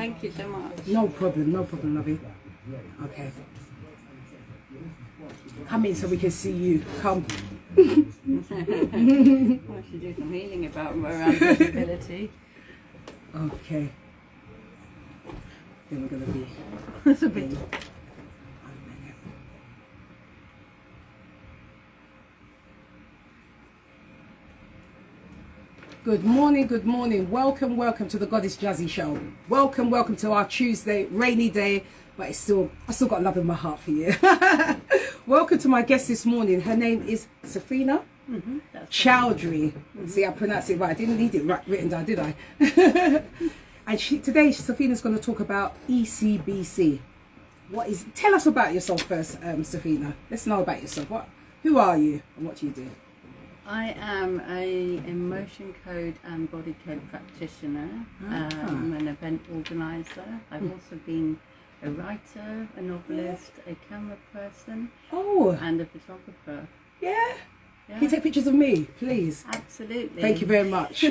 Thank you so much. No problem, lovey. Okay. Come in so we can see you. Come. I should do some healing around visibility. Okay. Then we're going to be... That's a bit... Good morning. Welcome to the Goddess Jazzy Show. Welcome to our Tuesday, rainy day, but I still got love in my heart for you. Welcome to my guest this morning. Her name is Safrenna Chowdhury. See, I pronounced it right. I didn't need it written down, did I? And today, Safrenna's going to talk about ECBC. Tell us about yourself first, Safrenna. Let's know about yourself. Who are you and what do you do? I am an emotion code and body code practitioner. I'm an event organizer. I've also been a writer, a novelist, a camera person, and a photographer. Yeah. Can you take pictures of me, please? Absolutely. Thank you very much.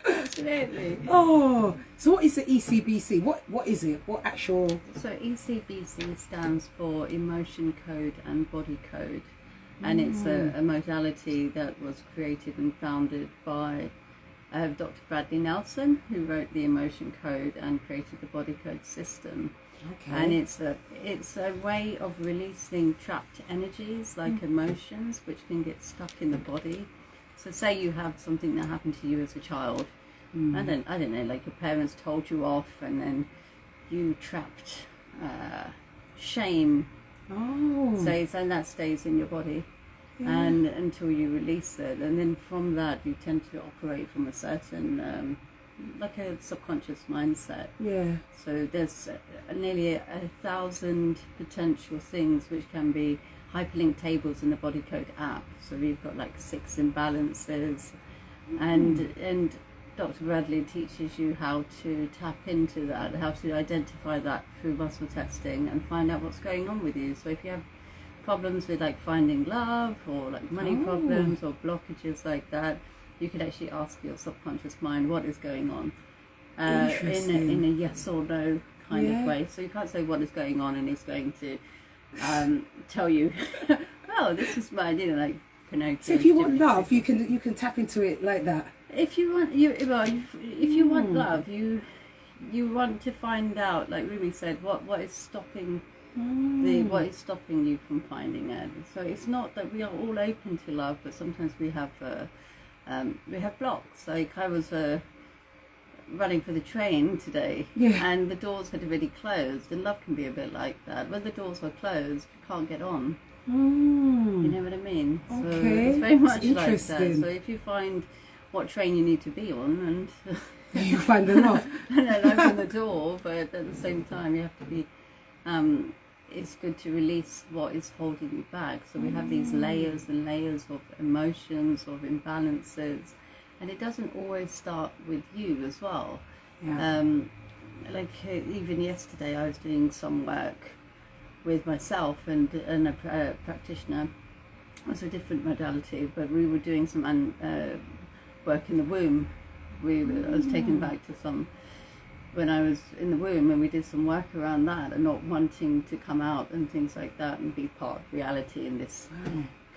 Absolutely. Oh, so what is the ECBC? What is it? What actual? So ECBC stands for Emotion Code and Body Code. And it's a modality that was created and founded by Dr. Bradley Nelson, who wrote the Emotion Code and created the Body Code system. Okay. And it's a way of releasing trapped energies like emotions, which can get stuck in the body. So say you have something that happened to you as a child. I don't know, like your parents told you off, and then you trapped shame. And that stays in your body, and until you release it, and then from that you tend to operate from a certain like a subconscious mindset. So there's nearly 1,000 potential things which can be hyperlinked tables in the Body Code app. So we've got like 6 imbalances, and Dr. Bradley teaches you how to tap into that, how to identify that through muscle testing and find out what's going on with you. So if you have problems with like finding love or like money problems or blockages like that, you could actually ask your subconscious mind what is going on in a yes or no kind of way. So you can't say what is going on and it's going to tell you, oh, this is my, like Pinocchio. So if you want love, you can tap into it like that. If you want if you want love, you want to find out, like Rumi said, what is stopping what is stopping you from finding it. So it's not that we are all open to love, but sometimes we have blocks. Like I was running for the train today, and the doors had already closed, and love can be a bit like that. When the doors are closed, you can't get on. You know what I mean? So it's very much like that. So if you find what train you need to be on, and you find the love, and then open the door, but at the same time you have to be it's good to release what is holding you back. So we have these layers and layers of emotions, of imbalances, and it doesn't always start with you as well. Like even yesterday I was doing some work with myself and a practitioner. It was a different modality, but we were doing some work in the womb. I was taken back to some when I was in the womb, and we did some work around that and not wanting to come out and things like that and be part of reality in this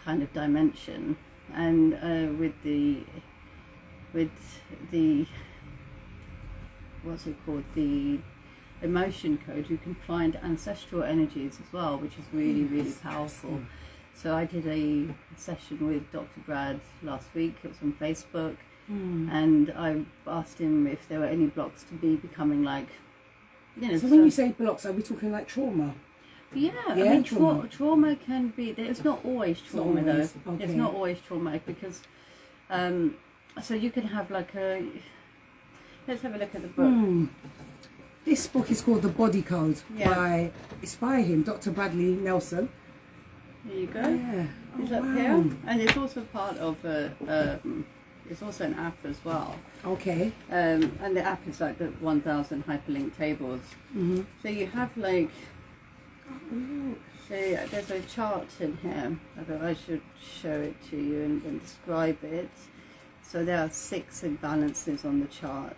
kind of dimension. And with the what's it called, the emotion code, you can find ancestral energies as well, which is really powerful. So I did a session with Dr. Brad last week. It was on Facebook. And I asked him if there were any blocks to be becoming like, So when you say blocks, are we talking like trauma? I mean, trauma can be, it's not always trauma though. It's not always traumatic because, so you can have like let's have a look at the book. This book is called The Body Code it's by him, Dr. Bradley Nelson. There you go. It's up here, and it's also part of it's also an app as well. And the app is like the 1,000 hyperlinked tables. So you have like, so there's a chart in here. I thought I should show it to you and describe it. So there are 6 imbalances on the chart.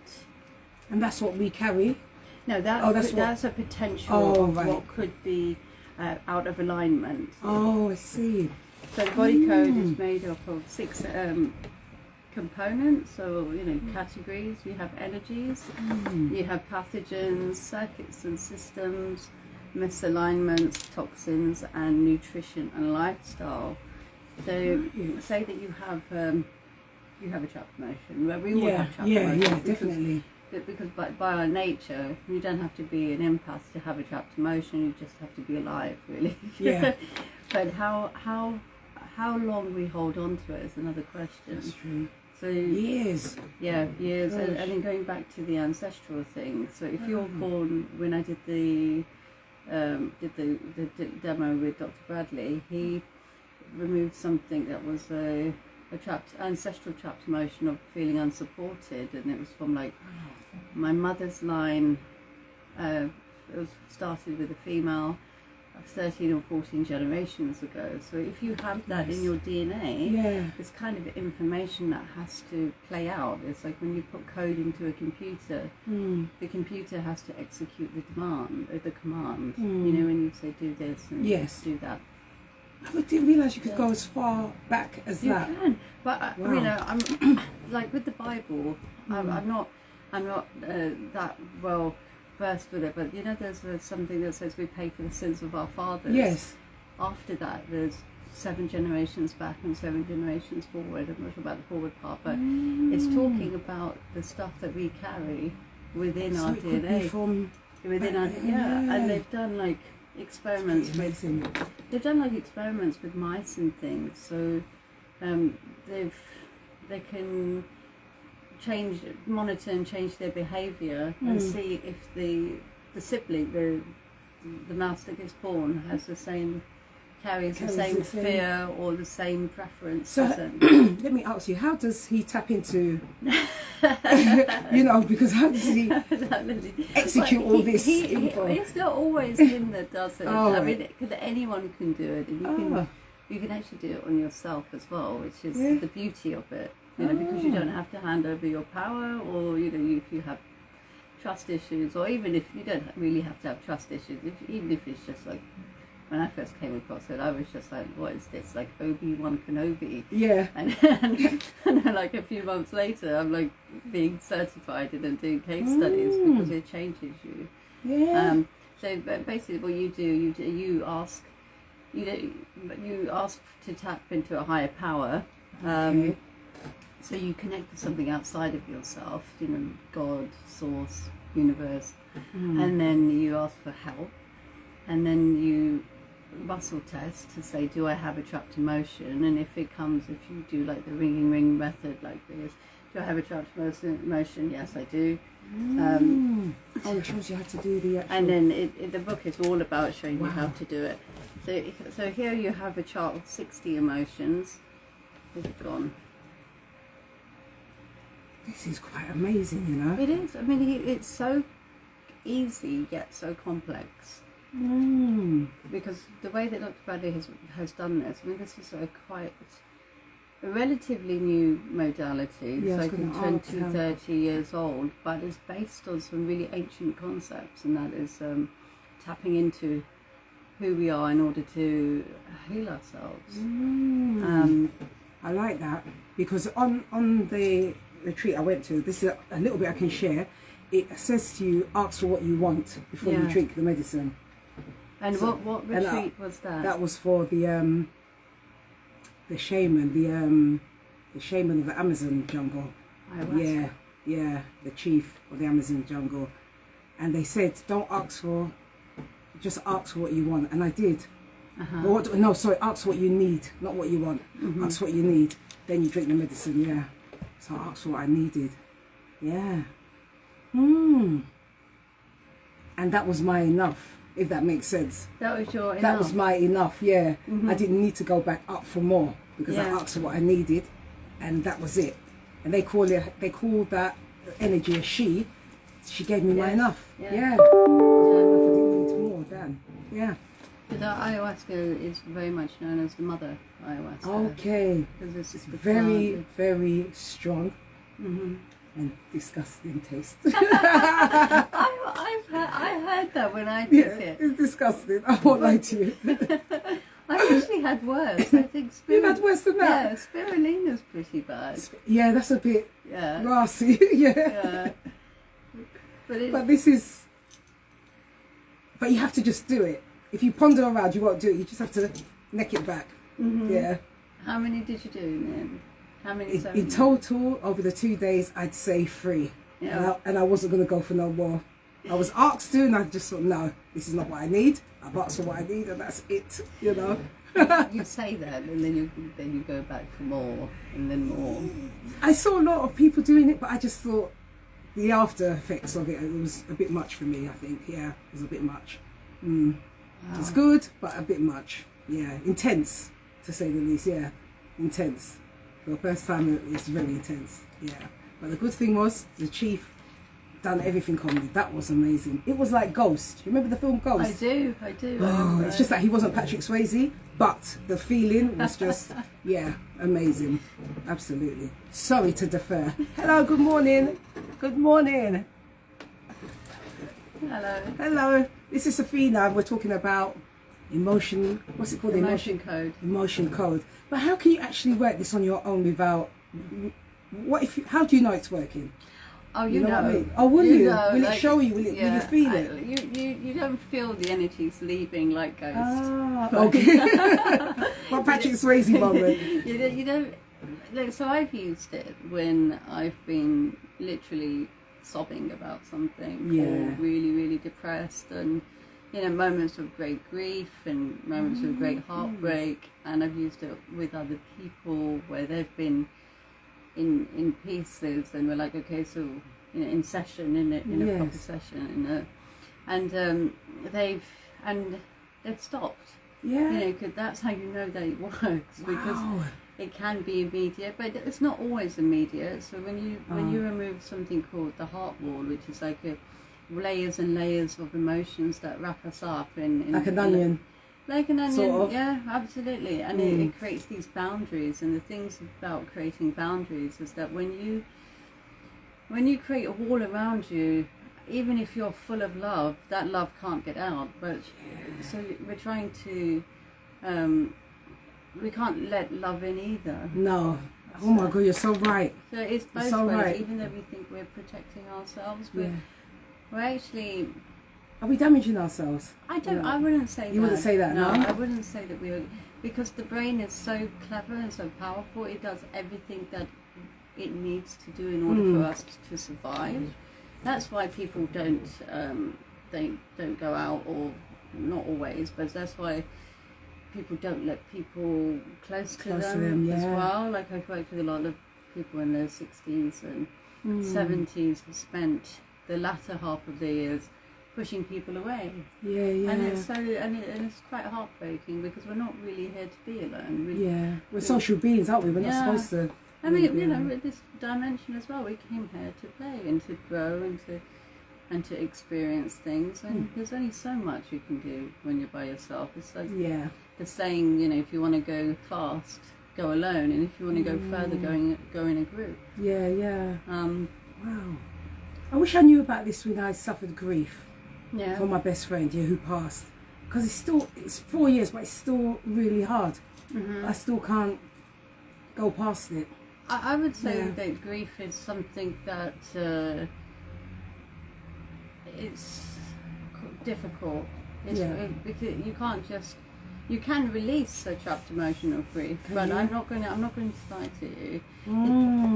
And that's what we carry? No, that's a potential of what could be out of alignment. Oh, I see. So the body code is made up of 6 components, so categories. You have energies, you have pathogens, circuits and systems, misalignments, toxins, and nutrition and lifestyle. So say that you have a trapped emotion. Well, we all have trapped emotion. Yeah, definitely. Because by our nature, you don't have to be an empath to have a trapped emotion. You just have to be alive, really. Yeah. But how long we hold on to it is another question. That's true. So years. Yeah, years. And then going back to the ancestral thing. So if you're born, when I did the demo with Dr. Bradley, he removed something that was a ancestral trapped emotion of feeling unsupported, and it was from like my mother's line. It was started with a female 13 or 14 generations ago. So if you have that in your DNA, it's kind of information that has to play out. It's like when you put code into a computer, the computer has to execute the command. When you say do this and do that. I didn't realise you could go as far back as that. You can, but I'm like with the Bible. I'm not that well versed with it, but there's something that says we pay for the sins of our fathers. Yes. After that, there's 7 generations back and 7 generations forward. I'm not sure about the forward part, but it's talking about the stuff that we carry within our DNA. And they've done like experiments with mice and things. So they can monitor and change their behaviour and see if the sibling, the mouse that gets born, carries the same fear or the same preference. So let me ask you, how does he tap into because how does he execute all this info? It's not always him that does it. I mean, because anyone can do it, and you can actually do it on yourself as well, which is the beauty of it. Because you don't have to hand over your power, or if you have trust issues, or even if you don't really have to have trust issues, even if it's just like when I first came across it, I was just like, what is this, like Obi-Wan Kenobi? Yeah. And then like a few months later, I'm like being certified and doing case studies because it changes you. Yeah. So basically, what you do, you ask to tap into a higher power. So you connect to something outside of yourself, God, source, universe, and then you ask for help, and then you muscle test to say, do I have a trapped emotion? And if it comes, if you do like the ringing ring method like this, do I have a trapped emotion? Yes, I do. It shows you how to do the actual... And then the book is all about showing you how to do it. So here you have a chart of 60 emotions. Where's it gone? This is quite amazing, It is. I mean, it's so easy yet so complex. Because the way that Dr. Bradley has done this, I mean, this is quite a relatively new modality. It's like 20, 30 years old, but it's based on some really ancient concepts, and that is tapping into who we are in order to heal ourselves. I like that, because on the retreat I went to, this is a little bit I can share. It says to you, ask for what you want before you drink the medicine. And so, what retreat was that? That was for the shaman, the shaman of the Amazon jungle. Yeah, the chief of the Amazon jungle. And they said, don't ask for, just ask for what you want. And I did. Ask what you need, not what you want. Ask what you need, then you drink the medicine. So I asked for what I needed. And that was my enough, if that makes sense. That was your enough? That was my enough, I didn't need to go back up for more, because I asked for what I needed, and that was it. And they call that energy a she. She gave me my enough. I didn't need more then. The ayahuasca is very much known as the mother ayahuasca. Okay. Because it's very, very strong. and disgusting taste. I heard that when I took it. It's disgusting. I won't lie to you. I actually had worse. I think You've had worse than that? Yeah, spirulina's pretty bad. Yeah, that's a bit racy. Yeah. But this is... But you have to just do it. If you ponder around, you won't do it. You just have to neck it back. Yeah. How many did you do then? How many? In total, over the 2 days, I'd say 3. Yeah. And I wasn't going to go for no more. I was asked to, and I just thought, no, this is not what I need. I've asked for what I need, and that's it. You know. You say that, and then you go back for more, and then more. I saw a lot of people doing it, but I just thought the after effects of it was a bit much for me. I think, yeah, it was a bit much. Wow. It's good, but a bit much. Yeah, intense to say the least. Yeah, intense. For the first time, it's very intense. Yeah, but the good thing was the chief done everything on me. That was amazing. It was like Ghost. You remember the film Ghost? I do. Oh, it's just that he wasn't Patrick Swayze, but the feeling was just, yeah, amazing. Absolutely. Sorry to defer. Hello, good morning. Good morning. Hello. Hello. This is Safrenna. We're talking about emotion. What's it called? Emotion code. Emotion code. But how can you actually work this on your own without? What if? How do you know it's working? Oh, you know. What I mean? Oh, will you? Know, will it show you? Will you feel it? You don't feel the energies leaving like Ghost. Ah, okay. What Patrick Swayze moment? You don't. Like, so I've used it when I've been literally sobbing about something, or really, really depressed, and moments of great grief and moments of great heartbreak. And I've used it with other people where they've been in pieces, and we're like, okay, so in session, in a proper session, and they've stopped. Yeah, because that's how you know that it works. Because it can be immediate, but it's not always immediate. So when you remove something called the heart wall, which is like layers and layers of emotions that wrap us up in like an onion. Like an onion, sort of. Yeah, absolutely. And it creates these boundaries. And the things about creating boundaries is that when you create a wall around you, even if you're full of love, that love can't get out. But so we're trying to, we can't let love in either. No. Oh my God, you're so right. So it's both so ways. Right. Even though we think we're protecting ourselves, we're actually. Are we damaging ourselves? I wouldn't say that. You wouldn't say that, no? I wouldn't say that we are, because the brain is so clever and so powerful. It does everything that it needs to do in order for us to survive. That's why people don't go out, or not always, but that's why people don't let people close to them as well. Like, I've worked with a lot of people in their 60s and 70s who spent the latter half of their years pushing people away. And it's quite heartbreaking, because we're not really here to be alone. We're social beings, aren't we? We're not supposed to. I mean, with this dimension as well, we came here to play and to grow and to experience things. And there's only so much you can do when you're by yourself. It's like the saying, if you want to go fast, go alone, and if you want to go further, go in a group. Wow. I wish I knew about this when I suffered grief. From my best friend, who passed, because it's 4 years, but it's still really hard. I still can't go past it. I would say that grief is something that it's difficult. Because you can release a trapped emotion of grief, but I'm not going to lie to you.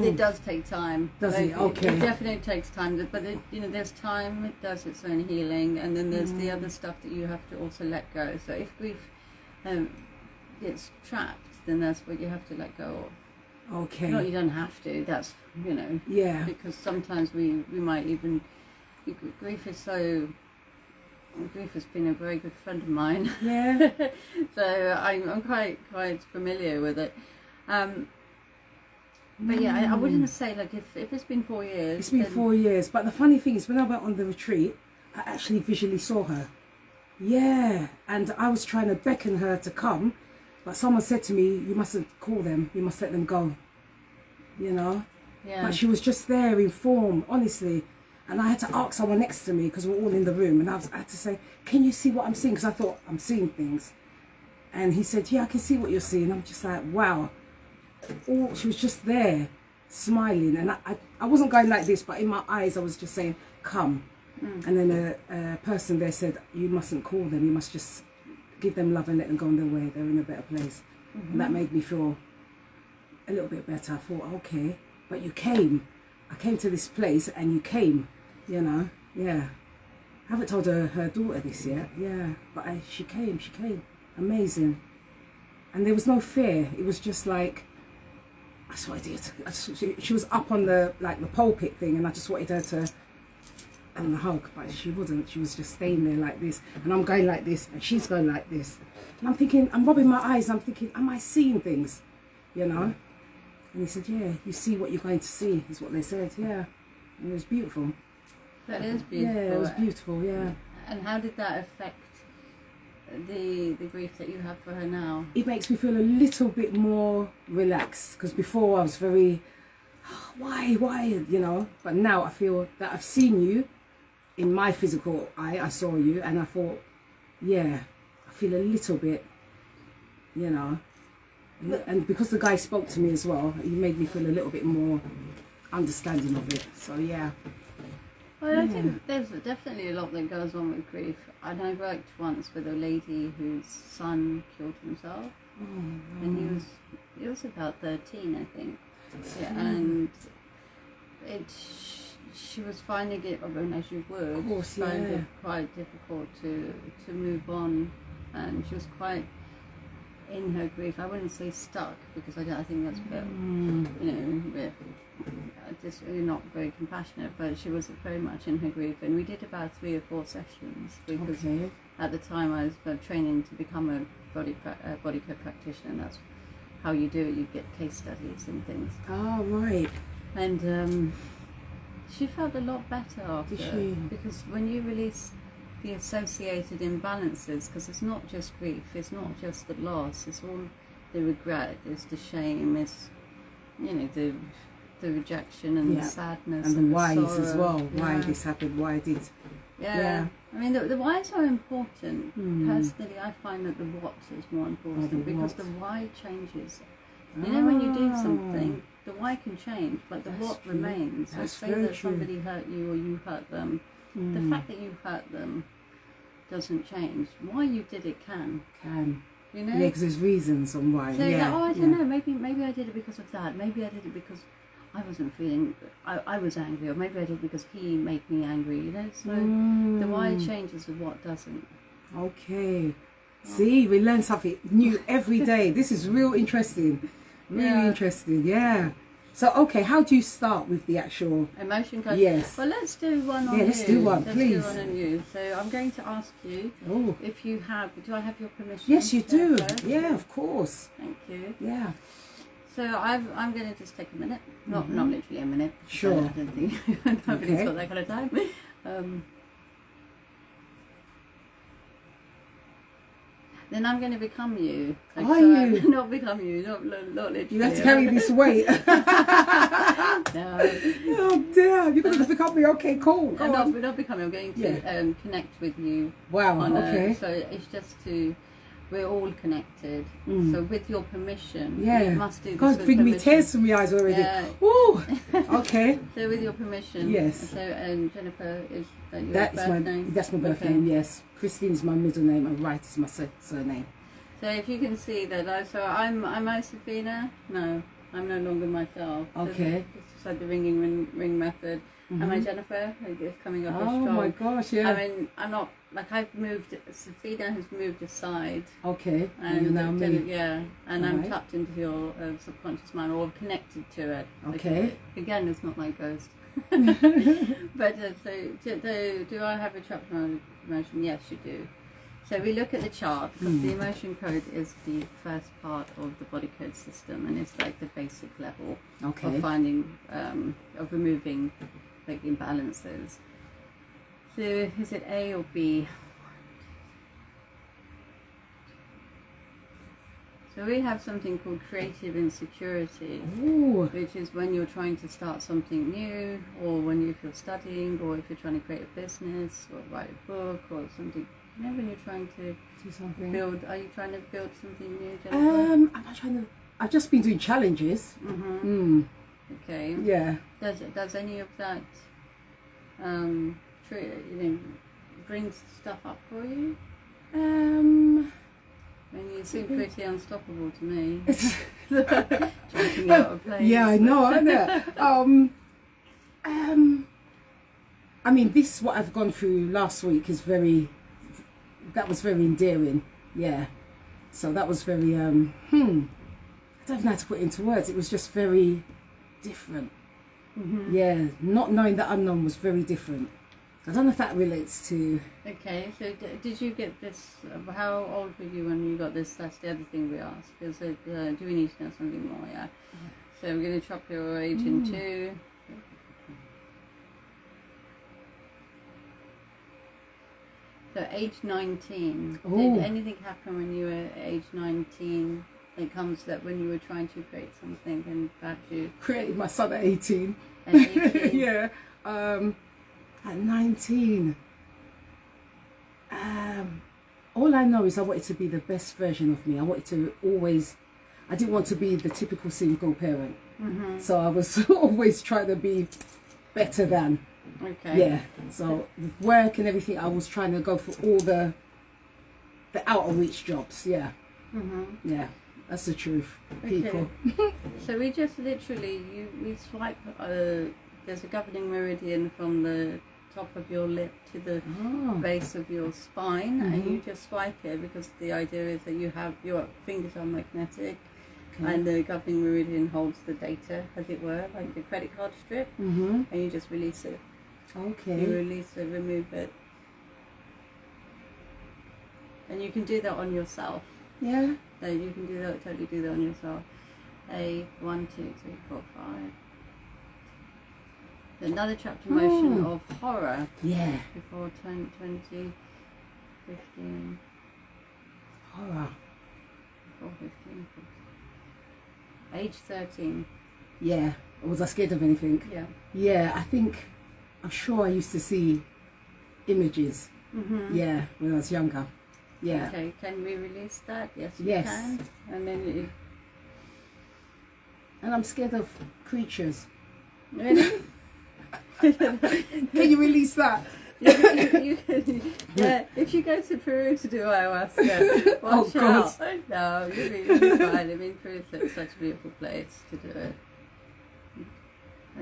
It does take time. Does it? Okay. It definitely takes time, but there's time. It does its own healing, and then there's the other stuff that you have to also let go. So if grief gets trapped, then that's what you have to let go of. Okay. No, you don't have to. That's because sometimes we might even grief has been a very good friend of mine. So I'm quite familiar with it. But I wouldn't say, like, if it's been 4 years. It's been 4 years. But the funny thing is, when I went on the retreat, I actually visually saw her. And I was trying to beckon her to come, but someone said to me, you mustn't call them, you must let them go. Yeah. But she was just there in form, honestly. And I had to ask someone next to me, because we're all in the room, and I had to say, can you see what I'm seeing? Because I thought, I'm seeing things. And he said, yeah, I can see what you're seeing. I'm just like, wow. Oh, she was just there, smiling. And I wasn't going like this, but in my eyes, I was just saying, come. And then a person there said, you mustn't call them. You must just give them love and let them go on their way. They're in a better place. And that made me feel a little bit better. I thought, okay, but you came. I came to this place and you came, you know, yeah. I haven't told her daughter this yet, yeah. But she came. Amazing. And there was no fear. It was just like, I just wanted her she was up on the, like, the pulpit thing, and I just wanted her to hug, but she wasn't. She was just staying there like this, and I'm going like this, and she's going like this. And I'm thinking, I'm rubbing my eyes, I'm thinking, am I seeing things? You know? And he said, yeah, you see what you're going to see, is what they said, yeah. And it was beautiful. That is beautiful. Yeah, it was beautiful, yeah. And how did that affect the grief that you have for her now? It makes me feel a little bit more relaxed, because before I was very, why, you know? But now I feel that I've seen you in my physical eye. I saw you, and I thought, yeah, I feel a little bit, you know. And because the guy spoke to me as well, he made me feel a little bit more understanding of it. So yeah. Well, I think there's definitely a lot that goes on with grief. And I worked once with a lady whose son killed himself, and he was about 13, I think. Yeah, and she was finding it, as you would, find it quite difficult to move on, and she was quite in her grief. I wouldn't say stuck, because I think that's a bit, you know, a bit just really not very compassionate, but she was very much in her grief, and we did about 3 or 4 sessions, because at the time I was training to become a body care practitioner, and that's how you do it. You get case studies and things. Oh, right. And she felt a lot better after. Did she? Because when you release the associated imbalances, because it's not just grief, it's not just the loss, it's all the regret, it's the shame, it's, you know, the rejection and the sadness and the whys sorrow. as well. Why this happened, why did. Yeah. I mean, the whys are important. Personally, I find that the what is more important, because the why changes. You know, when you do something, the why can change, but the what remains. So say that somebody hurt you or you hurt them, the fact that you hurt them doesn't change. Why you did it can. You know? Yeah, because there's reasons on why. So like, oh, I don't know, maybe I did it because of that. Maybe I did it because I wasn't feeling, I was angry, or maybe I did it because he made me angry, you know? So the why changes, the what doesn't. Okay. See, we learn something new every day. This is real interesting. Really interesting, yeah. So, okay, how do you start with the actual emotion code? Yes. Well, let's do one on you. Yeah, let's do one, please. Let's do one on you. So I'm going to ask you if you have, do I have your permission? Yes, you do. Yeah, of course. Thank you. Yeah. So I'm going to just take a minute. Not literally a minute. Sure. I don't think nobody's got that kind of time. Then I'm going to become you. Like, are you? Not become you, not literally. You have to carry this weight. No. Oh dear, you're going to become me. Okay, cool. We're not becoming. I'm going to connect with you. Wow, okay. So it's just we're all connected. So with your permission, you must do this. God, bring me tears to my eyes already. Yeah. Ooh. Okay. So with your permission. Yes. So Jennifer, is that your That's birth name? That's my birth name, yes. Christine is my middle name and Wright is my surname. So if you can see that, I'm safrenna. No, I'm no longer myself. Okay. So this is the ring method. Am I Jennifer? It's coming up as strong. Oh my gosh, yeah. I mean, I'm not, like, I've moved, safrenna has moved aside. Okay. And now me. Yeah, and I'm tapped into your subconscious mind, or connected to it. Okay. Again, it's not my ghost. But so do I have a chakra emotion? Yes, you do. So we look at the chart, because the emotion code is the first part of the body code system, and it's like the basic level of finding, of removing like imbalances. So is it A or B? So So we have something called creative insecurity, Ooh. which is when you're trying to start something new, or if you're studying, or if you're trying to create a business, or write a book, or something. You know, when you're trying to Do something. build, are you trying to build something new, Jennifer? Am I trying to? I've just been doing challenges. Mm-hmm. Okay. Yeah. Does any of that, bring stuff up for you? I mean, you seem pretty unstoppable to me. Jumping out of planes. Yeah, I know. I mean, this what I've gone through last week is that was very endearing. Yeah. So that was very I don't know how to put it into words. It was just very different. Mm-hmm. Yeah, not knowing the unknown was very different. I don't know if that relates to... Okay, so did you get this, how old were you when you got this? That's the other thing we asked, because do we need to know something more, yeah? So we're going to chop your age in two. So age 19, Ooh. did anything happen when you were age 19? It comes that when you were trying to create something and perhaps you... Created my son at 18. At 18? Yeah. At 19, all I know is I wanted to be the best version of me. I wanted to I didn't want to be the typical single parent. Mm-hmm. So I was always trying to be better than. Okay. Yeah. So with work and everything, I was trying to go for all the out of reach jobs. Yeah. Mm-hmm. Yeah. That's the truth, people. Okay. So we just literally, we swipe, there's a governing meridian from the top of your lip to the base of your spine, and you just swipe it, because the idea is that you have, your fingers are magnetic, and the governing meridian holds the data, as it were, like the credit card strip, and you just release it. Okay. You release it, remove it. And you can do that on yourself. Yeah. So you can do that, totally do that on yourself. 1, 2, 3, 4, 5. Another chapter motion of horror. Yeah. Before 20, 15. Horror. Before 15. Age 13. Yeah. Was I scared of anything? Yeah. Yeah, I'm sure I used to see images. Yeah, when I was younger. Yeah. Okay, can we release that? Yes, you Yes. can. And then And I'm scared of creatures. really? Can you release that? Yeah, if you go to Peru to do ayahuasca, watch out. No, you'll be fine. I mean, Peru is such a beautiful place to do it.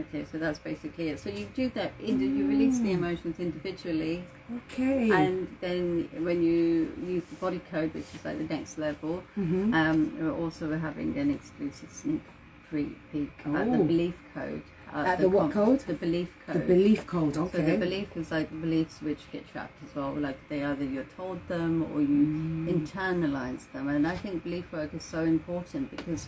Okay, so that's basically it. So you do that, you release the emotions individually. Okay. And then when you use the body code, which is like the next level, we're also having an exclusive sneak peek at the belief code. At the what code? The belief code. The belief code, okay. So the belief is like the beliefs which get trapped as well. Like they either you're told them or you internalize them. And I think belief work is so important, because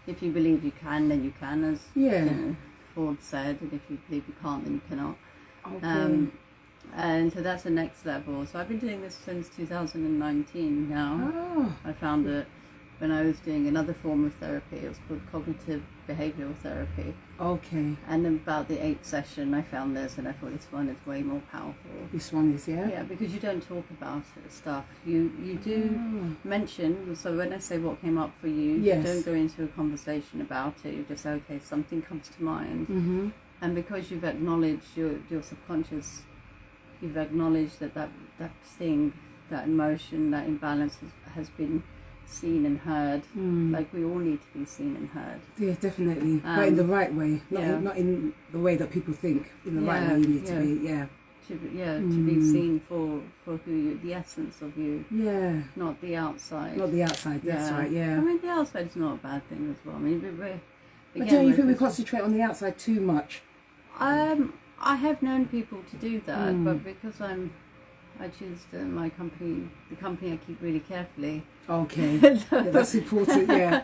if you believe you can, then you can, as you know, Ford said, and if you believe you can't, then you cannot. Okay. And so that's the next level. So I've been doing this since 2019 now. Oh. I found it when I was doing another form of therapy. It was called cognitive behavioural therapy. Okay. And about the 8th session I found this, and I thought this one is way more powerful. This one is, yeah? Yeah, because you don't talk about stuff. You do mention, so when I say what came up for you, you don't go into a conversation about it. You just say, okay, something comes to mind. And because you've acknowledged your subconscious, you've acknowledged that thing, that emotion, that imbalance has been seen and heard. Like we all need to be seen and heard. Yeah, definitely. But in the right way, not in the way that people think. In the right way, you need to be. Yeah. To be seen for who you, the essence of you. Yeah. Not the outside. Not the outside. That's right. Yeah. I mean, the outside is not a bad thing as well. I mean, but don't you think we concentrate on the outside too much? I have known people to do that, but because I choose my company, the company I keep really carefully. Okay, yeah, that's important. Yeah,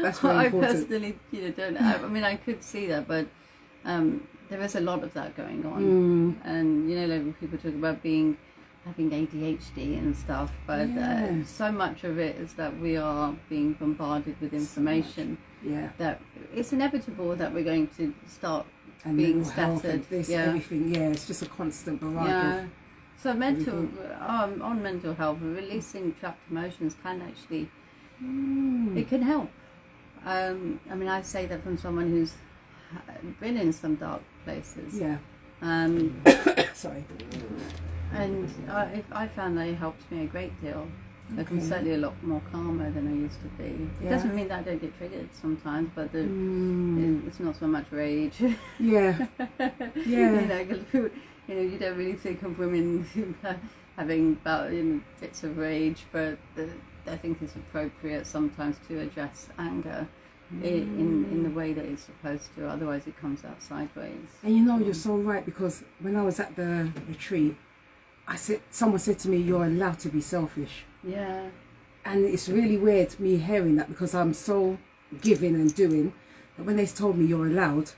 that's very important. I personally, don't. I mean, I could see that, but there is a lot of that going on, and like when people talk about being having ADHD and stuff, but Yeah. so much of it is that we are being bombarded with information. Yeah. That it's inevitable that we're going to start And being mental health scattered. and this, Yeah. everything. Yeah, it's just a constant barrage Yeah. of. So mental on mental health, releasing trapped emotions can actually it can help. I mean, I say that from someone who's been in some dark places. Yeah. Sorry. And I found that it helps me a great deal. Like, I'm certainly a lot more calmer than I used to be. It doesn't mean that I don't get triggered sometimes, but it's not so much rage. Yeah. Yeah. You don't really think of women having fits of rage, but I think it's appropriate sometimes to address anger in the way that it's supposed to. Otherwise, it comes out sideways. And you know, you're so right, because when I was at the retreat, someone said to me, "You're allowed to be selfish." Yeah. And it's really weird me hearing that, because I'm so giving and doing. But when they told me you're allowed,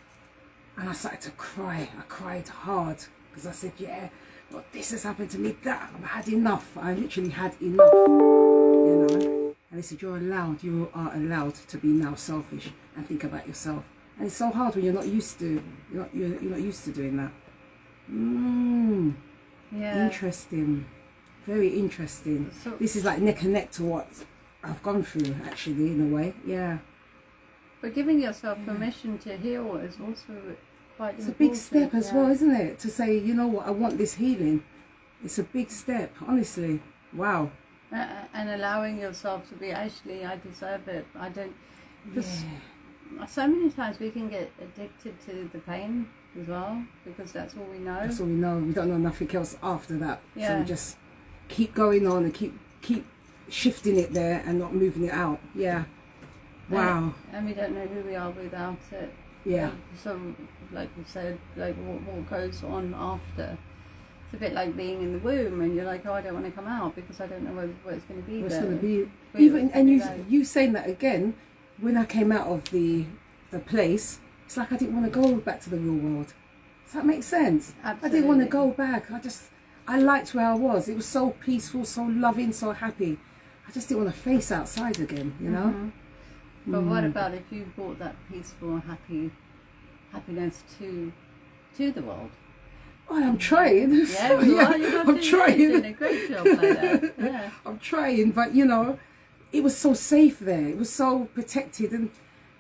and I started to cry. I cried hard, because I said, yeah, well, this has happened to me, that I've had enough. I literally had enough, you know. And they said, you are allowed to be now selfish and think about yourself. And it's so hard when you're not used to, you're not used to doing that. Yeah. Interesting. Very interesting. So, this is like neck and neck to what I've gone through, actually, in a way. Yeah. but giving yourself permission to heal is also quite It's important. a big step as well, isn't it? To say, you know what, I want this healing. It's a big step, honestly. Wow. And allowing yourself to be, actually, I deserve it. I don't. Because Yeah. so many times we can get addicted to the pain as well, because that's all we know. That's all we know. We don't know nothing else after that. So Yeah. we just keep going on and keep shifting it there and not moving it out. Yeah. Wow. And we don't know who we are without it. Yeah. So, like you said, like what goes on after. It's a bit like being in the womb, and you're like, oh, I don't want to come out because I don't know where it's going to be. What's there. going to be? Where Even it's and gonna go. you saying that again, when I came out of the place, it's like I didn't want to go back to the real world. Does that make sense? Absolutely. I didn't want to go back. I liked where I was. It was so peaceful, so loving, so happy. I just didn't want to face outside again, you know? Mm-hmm. But what about if you brought that peaceful, happiness to the world? Oh, I'm trying. Yeah, you are. I'm trying. You're doing a great job like that. Yeah. I'm trying, but you know, it was so safe there. It was so protected, and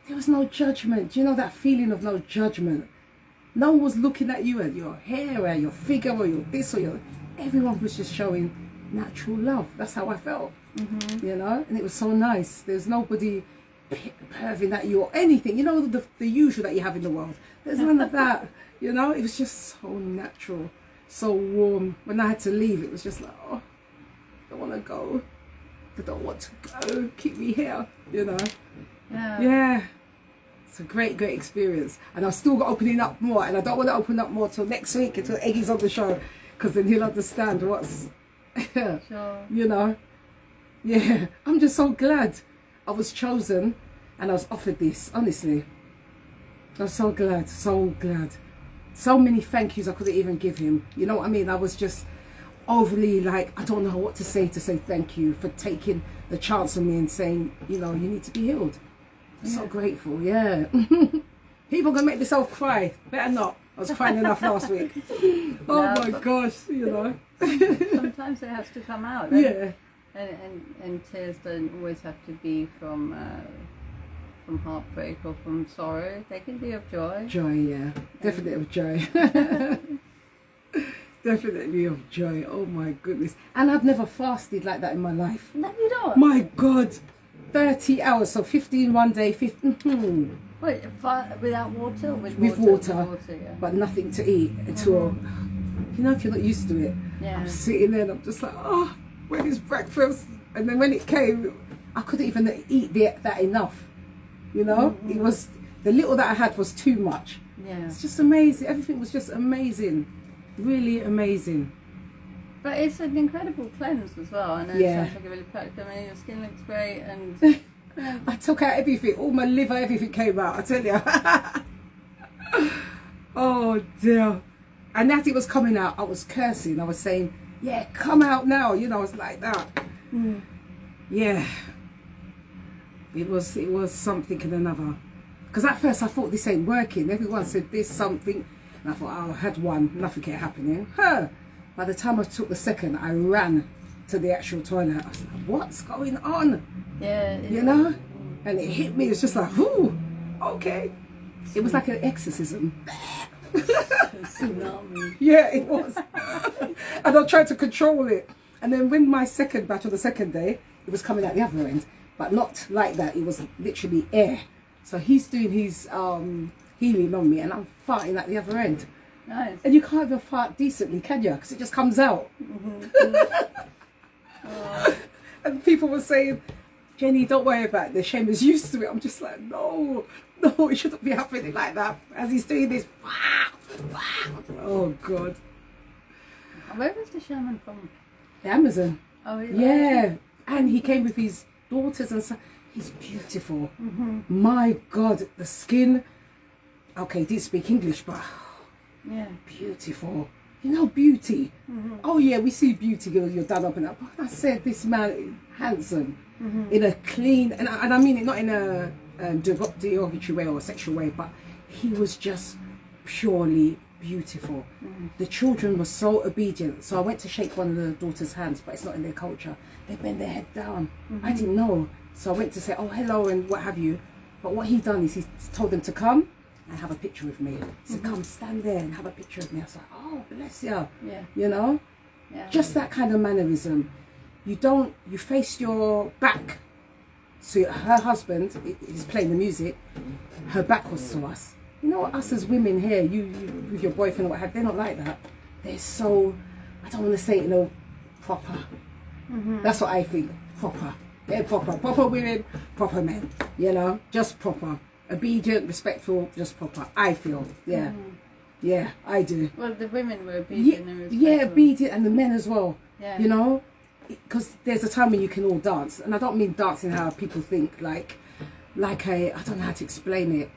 there was no judgment. Do you know that feeling of no judgment? No one was looking at you and your hair or your figure or your this or your... Everyone was just showing natural love. That's how I felt, you know? And it was so nice. There's nobody perving at you or anything. You know, the usual that you have in the world. There's none of that, you know? It was just so natural, so warm. When I had to leave, it was just like, oh, I don't want to go. I don't want to go. Keep me here, you know? Yeah. Yeah. It's a great experience, and I've still got opening up more, and I don't want to open up more till next week, until Eggy's on the show, because then he'll understand what's Sure. you know. Yeah, I'm just so glad I was chosen and I was offered this. Honestly, I'm so glad, so glad. So many thank yous I couldn't even give him, you know what I mean? I was just overly like, I don't know what to say thank you for taking the chance on me and saying, you know, you need to be healed. So grateful, yeah. People are gonna make themselves cry. Better not. I was crying enough last week. Oh No, my gosh, you know. Sometimes it has to come out. Yeah. And tears don't always have to be from heartbreak or from sorrow. They can be of joy. Joy, yeah. Definitely of joy. Definitely of joy. Oh my goodness. And I've never fasted like that in my life. No, you don't. My God. 30 hours, so 15 one day, 15, Wait, without water? Or with with water? water, With water, yeah. but nothing to eat until, you know, if you're not used to it. Yeah. I'm sitting there and I'm just like, oh, when is breakfast? And then when it came, I couldn't even eat that enough, you know? It was, the little that I had was too much. Yeah. It's just amazing. Everything was just amazing. Really amazing. But it's an incredible cleanse as well. I know Yeah. it sounds like a really practical. I mean, your skin looks great, and I took out everything, all my liver, everything came out, I tell you. Oh dear. And as it was coming out, I was cursing. I was saying, yeah, come out now, you know, it's like that. Yeah, it was something and another. Because at first I thought this ain't working. Everyone said this something, and I thought, oh, I had one, nothing kept happening. By the time I took the second, I ran to the actual toilet. I was like, what's going on? Yeah, you know, and it hit me. It's just like, ooh, okay. It was like an exorcism. Tsunami. Yeah, it was. And I tried to control it. And then when my second batch on the second day, it was coming out the other end, but not like that. It was literally air. So he's doing his healing on me, and I'm farting at the other end. Nice. And you can't even fart decently, can you? Because it just comes out. And people were saying, Jenny, don't worry about it. The shame is used to it. I'm just like, no, it shouldn't be happening like that. As he's doing this, oh God. Where was the shaman from? The Amazon. Oh, yeah. And he came with his daughters and son. He's beautiful. My God, the skin. Okay, he didn't speak English, but yeah, beautiful. You know, beauty. Oh yeah, we see beauty girls, you're done up and up. But I said this man is handsome, in a clean, and I mean it not in a derogatory way or a sexual way, but he was just purely beautiful. The children were so obedient. So I went to shake one of the daughter's hands, but it's not in their culture. They bend their head down. I didn't know. So I went to say, oh, hello, and what have you. But what he done is he told them to come and have a picture with me. He said, come stand there and have a picture of me. I was like, oh, bless you. Yeah. You know? Yeah. Just that kind of mannerism. You face your back. So her husband is playing the music. Her back was to us. You know, us as women here, you with your boyfriend or what have, they're not like that. They're so, I don't want to say it, you know, proper. That's what I think, proper. They're proper women, proper men, you know, just proper. Obedient, respectful, just proper, I feel, yeah. Yeah, I do. Well, the women were obedient and respectful. Yeah, obedient, and the men as well, yeah. you know, because there's a time when you can all dance, and I don't mean dancing how people think, like I don't know how to explain it,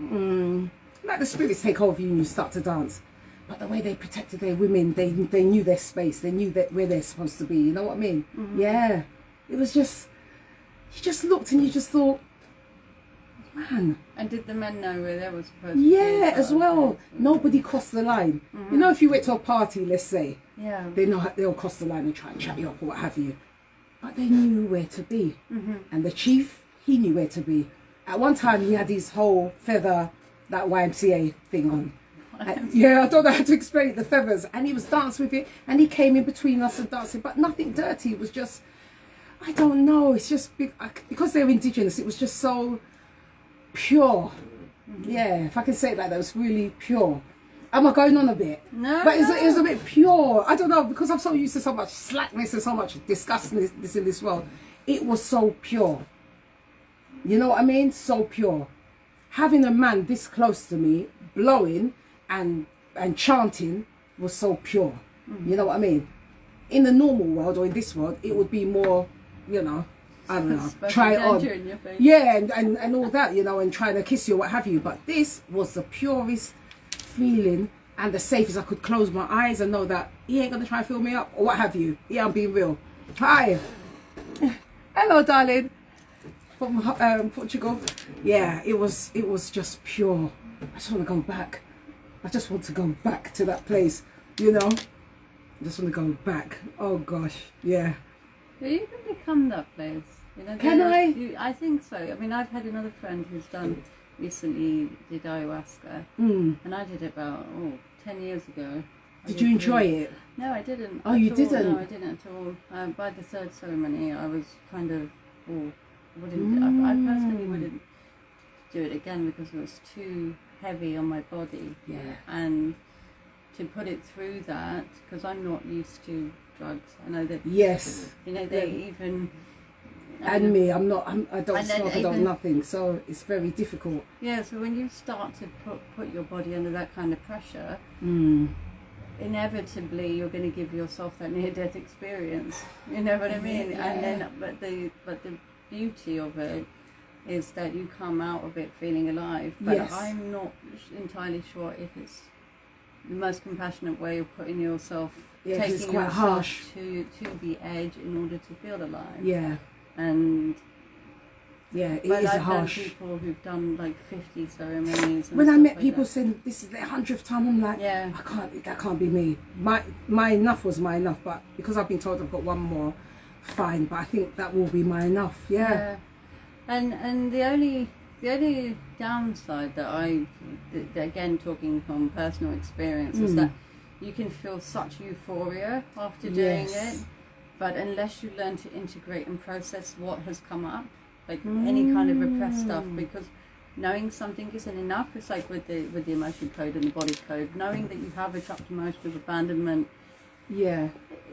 like the spirits take over you and you start to dance. But the way they protected their women, they knew their space, they knew that where they're supposed to be, you know what I mean? Yeah, it was just, you just looked and you just thought, man. And did the men know where they were supposed to be? Yeah, as well. Nobody crossed the line. You know, if you went to a party, let's say, they'll cross the line and try and chat you up or what have you. But they knew where to be. And the chief, he knew where to be. At one time, he had his whole feather, that YMCA thing on. Yeah, I don't know how to explain it, the feathers. And he was dancing with it, and he came in between us and dancing, but nothing dirty. It was just, I don't know, it's just, because they're indigenous, it was just so pure. Yeah, if I can say it like that, it was really pure. Am I going on a bit? No, but it was a bit pure. I don't know, because I'm so used to so much slackness and so much disgustingness in this world. It was so pure. You know what I mean? So pure. Having a man this close to me, blowing and chanting, was so pure. You know what I mean? In the normal world, or in this world, it would be more, you know, I don't know, try it on. Yeah, and all that, you know, and trying to kiss you or what have you. But this was the purest feeling and the safest. I could close my eyes and know that he ain't going to try and fill me up or what have you. Yeah, I'm being real. Hi. Hello, darling. From Portugal. Yeah, it was just pure. I just want to go back. I just want to go back to that place, you know. I just want to go back. Oh gosh, yeah. You can become that place. You know, can I? I think so. I mean, I've had another friend who's recently did ayahuasca, and I did it about 10 years ago. Did you enjoy it? No, I didn't. Oh, you didn't? No, I didn't at all. By the third ceremony, I was kind of, I personally wouldn't do it again because it was too heavy on my body. Yeah. And to put it through that, because I'm not used to drugs. I know that. Yes. You know, they even. And me, I don't smoke, I don't nothing, so it's very difficult. Yeah, so when you start to put your body under that kind of pressure, inevitably you're going to give yourself that near-death experience. You know what I mean? Yeah. And then, but the beauty of it is that you come out of it feeling alive. But yes. I'm not entirely sure if it's the most compassionate way of putting yourself Yeah, 'cause it's taking quite yourself harsh. to the edge in order to feel alive. Yeah. And yeah, it but is I've known harsh. people who've done like 50 ceremonies. And When I stuff met like people that. saying this is their 100th time, I'm like, Yeah. that can't be me. My enough was my enough, but because I've been told I've got one more, fine. But I think that will be my enough. Yeah. And the only downside that again talking from personal experience is that you can feel such euphoria after doing it, but unless you learn to integrate and process what has come up, like any kind of repressed stuff, because knowing something isn't enough. It's like with the emotion code and the body code, knowing that you have a trapped emotion of abandonment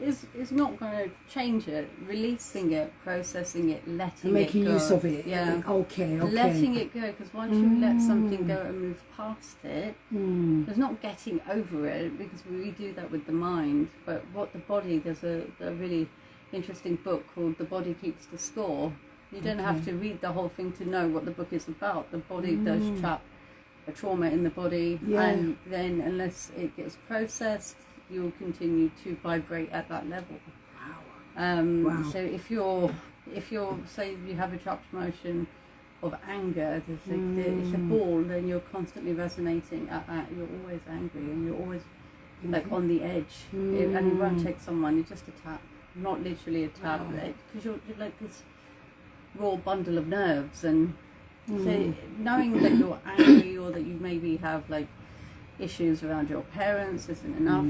is not going to change it. Releasing it, processing it, letting making it go. use of it. Yeah. Okay. Letting it go, because once you let something go and move past it, there's not getting over it, because we do that with the mind. But what the body, there's a really interesting book called The Body Keeps the Score. You don't have to read the whole thing to know what the book is about. The body does trap a trauma in the body, and then unless it gets processed, you'll continue to vibrate at that level. Wow. So if you're say you have a trapped emotion of anger, it's a ball, then you're constantly resonating at that. You're always angry, and you're always like on the edge. And it won't take someone. You're just a tap, not literally a tap, because you're like this raw bundle of nerves. And so knowing that you're angry, or that you maybe have like issues around your parents isn't enough.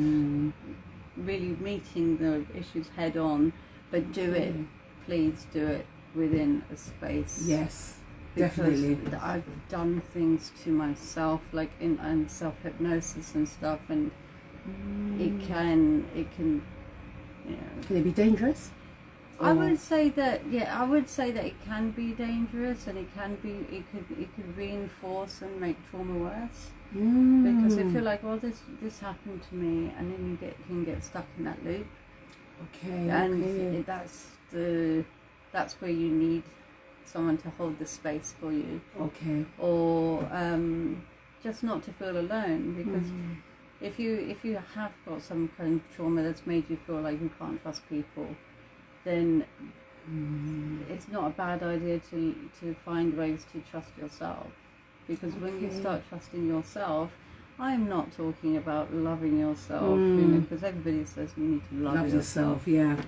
Really meeting the issues head on, but do it, please do it within a space. Yes, because definitely. I've done things to myself, like in self-hypnosis and stuff, and it can you know, Can it be dangerous? I would say that it can be dangerous, and it could reinforce and make trauma worse. Because if you're like, well, this happened to me, and then you can get stuck in that loop. And that's where you need someone to hold the space for you. Or just not to feel alone, because if you have got some kind of trauma that's made you feel like you can't trust people, then it's not a bad idea to find ways to trust yourself. Because when you start trusting yourself, I'm not talking about loving yourself, because everybody says you need to love yourself. Yeah.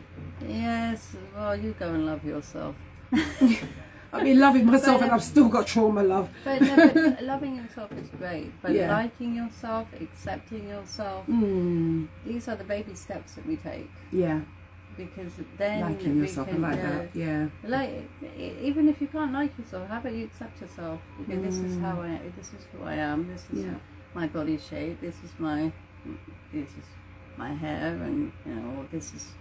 Yes, well, you go and love yourself. I've been loving myself, and I've still got trauma, love. But loving yourself is great. But liking yourself, accepting yourself, these are the baby steps that we take. Yeah. Because then liking yourself, and like that. Yeah. Like, even if you can't like yourself, how about you accept yourself? Because this is who I am. This is my body shape. This is my hair, and you know, this is.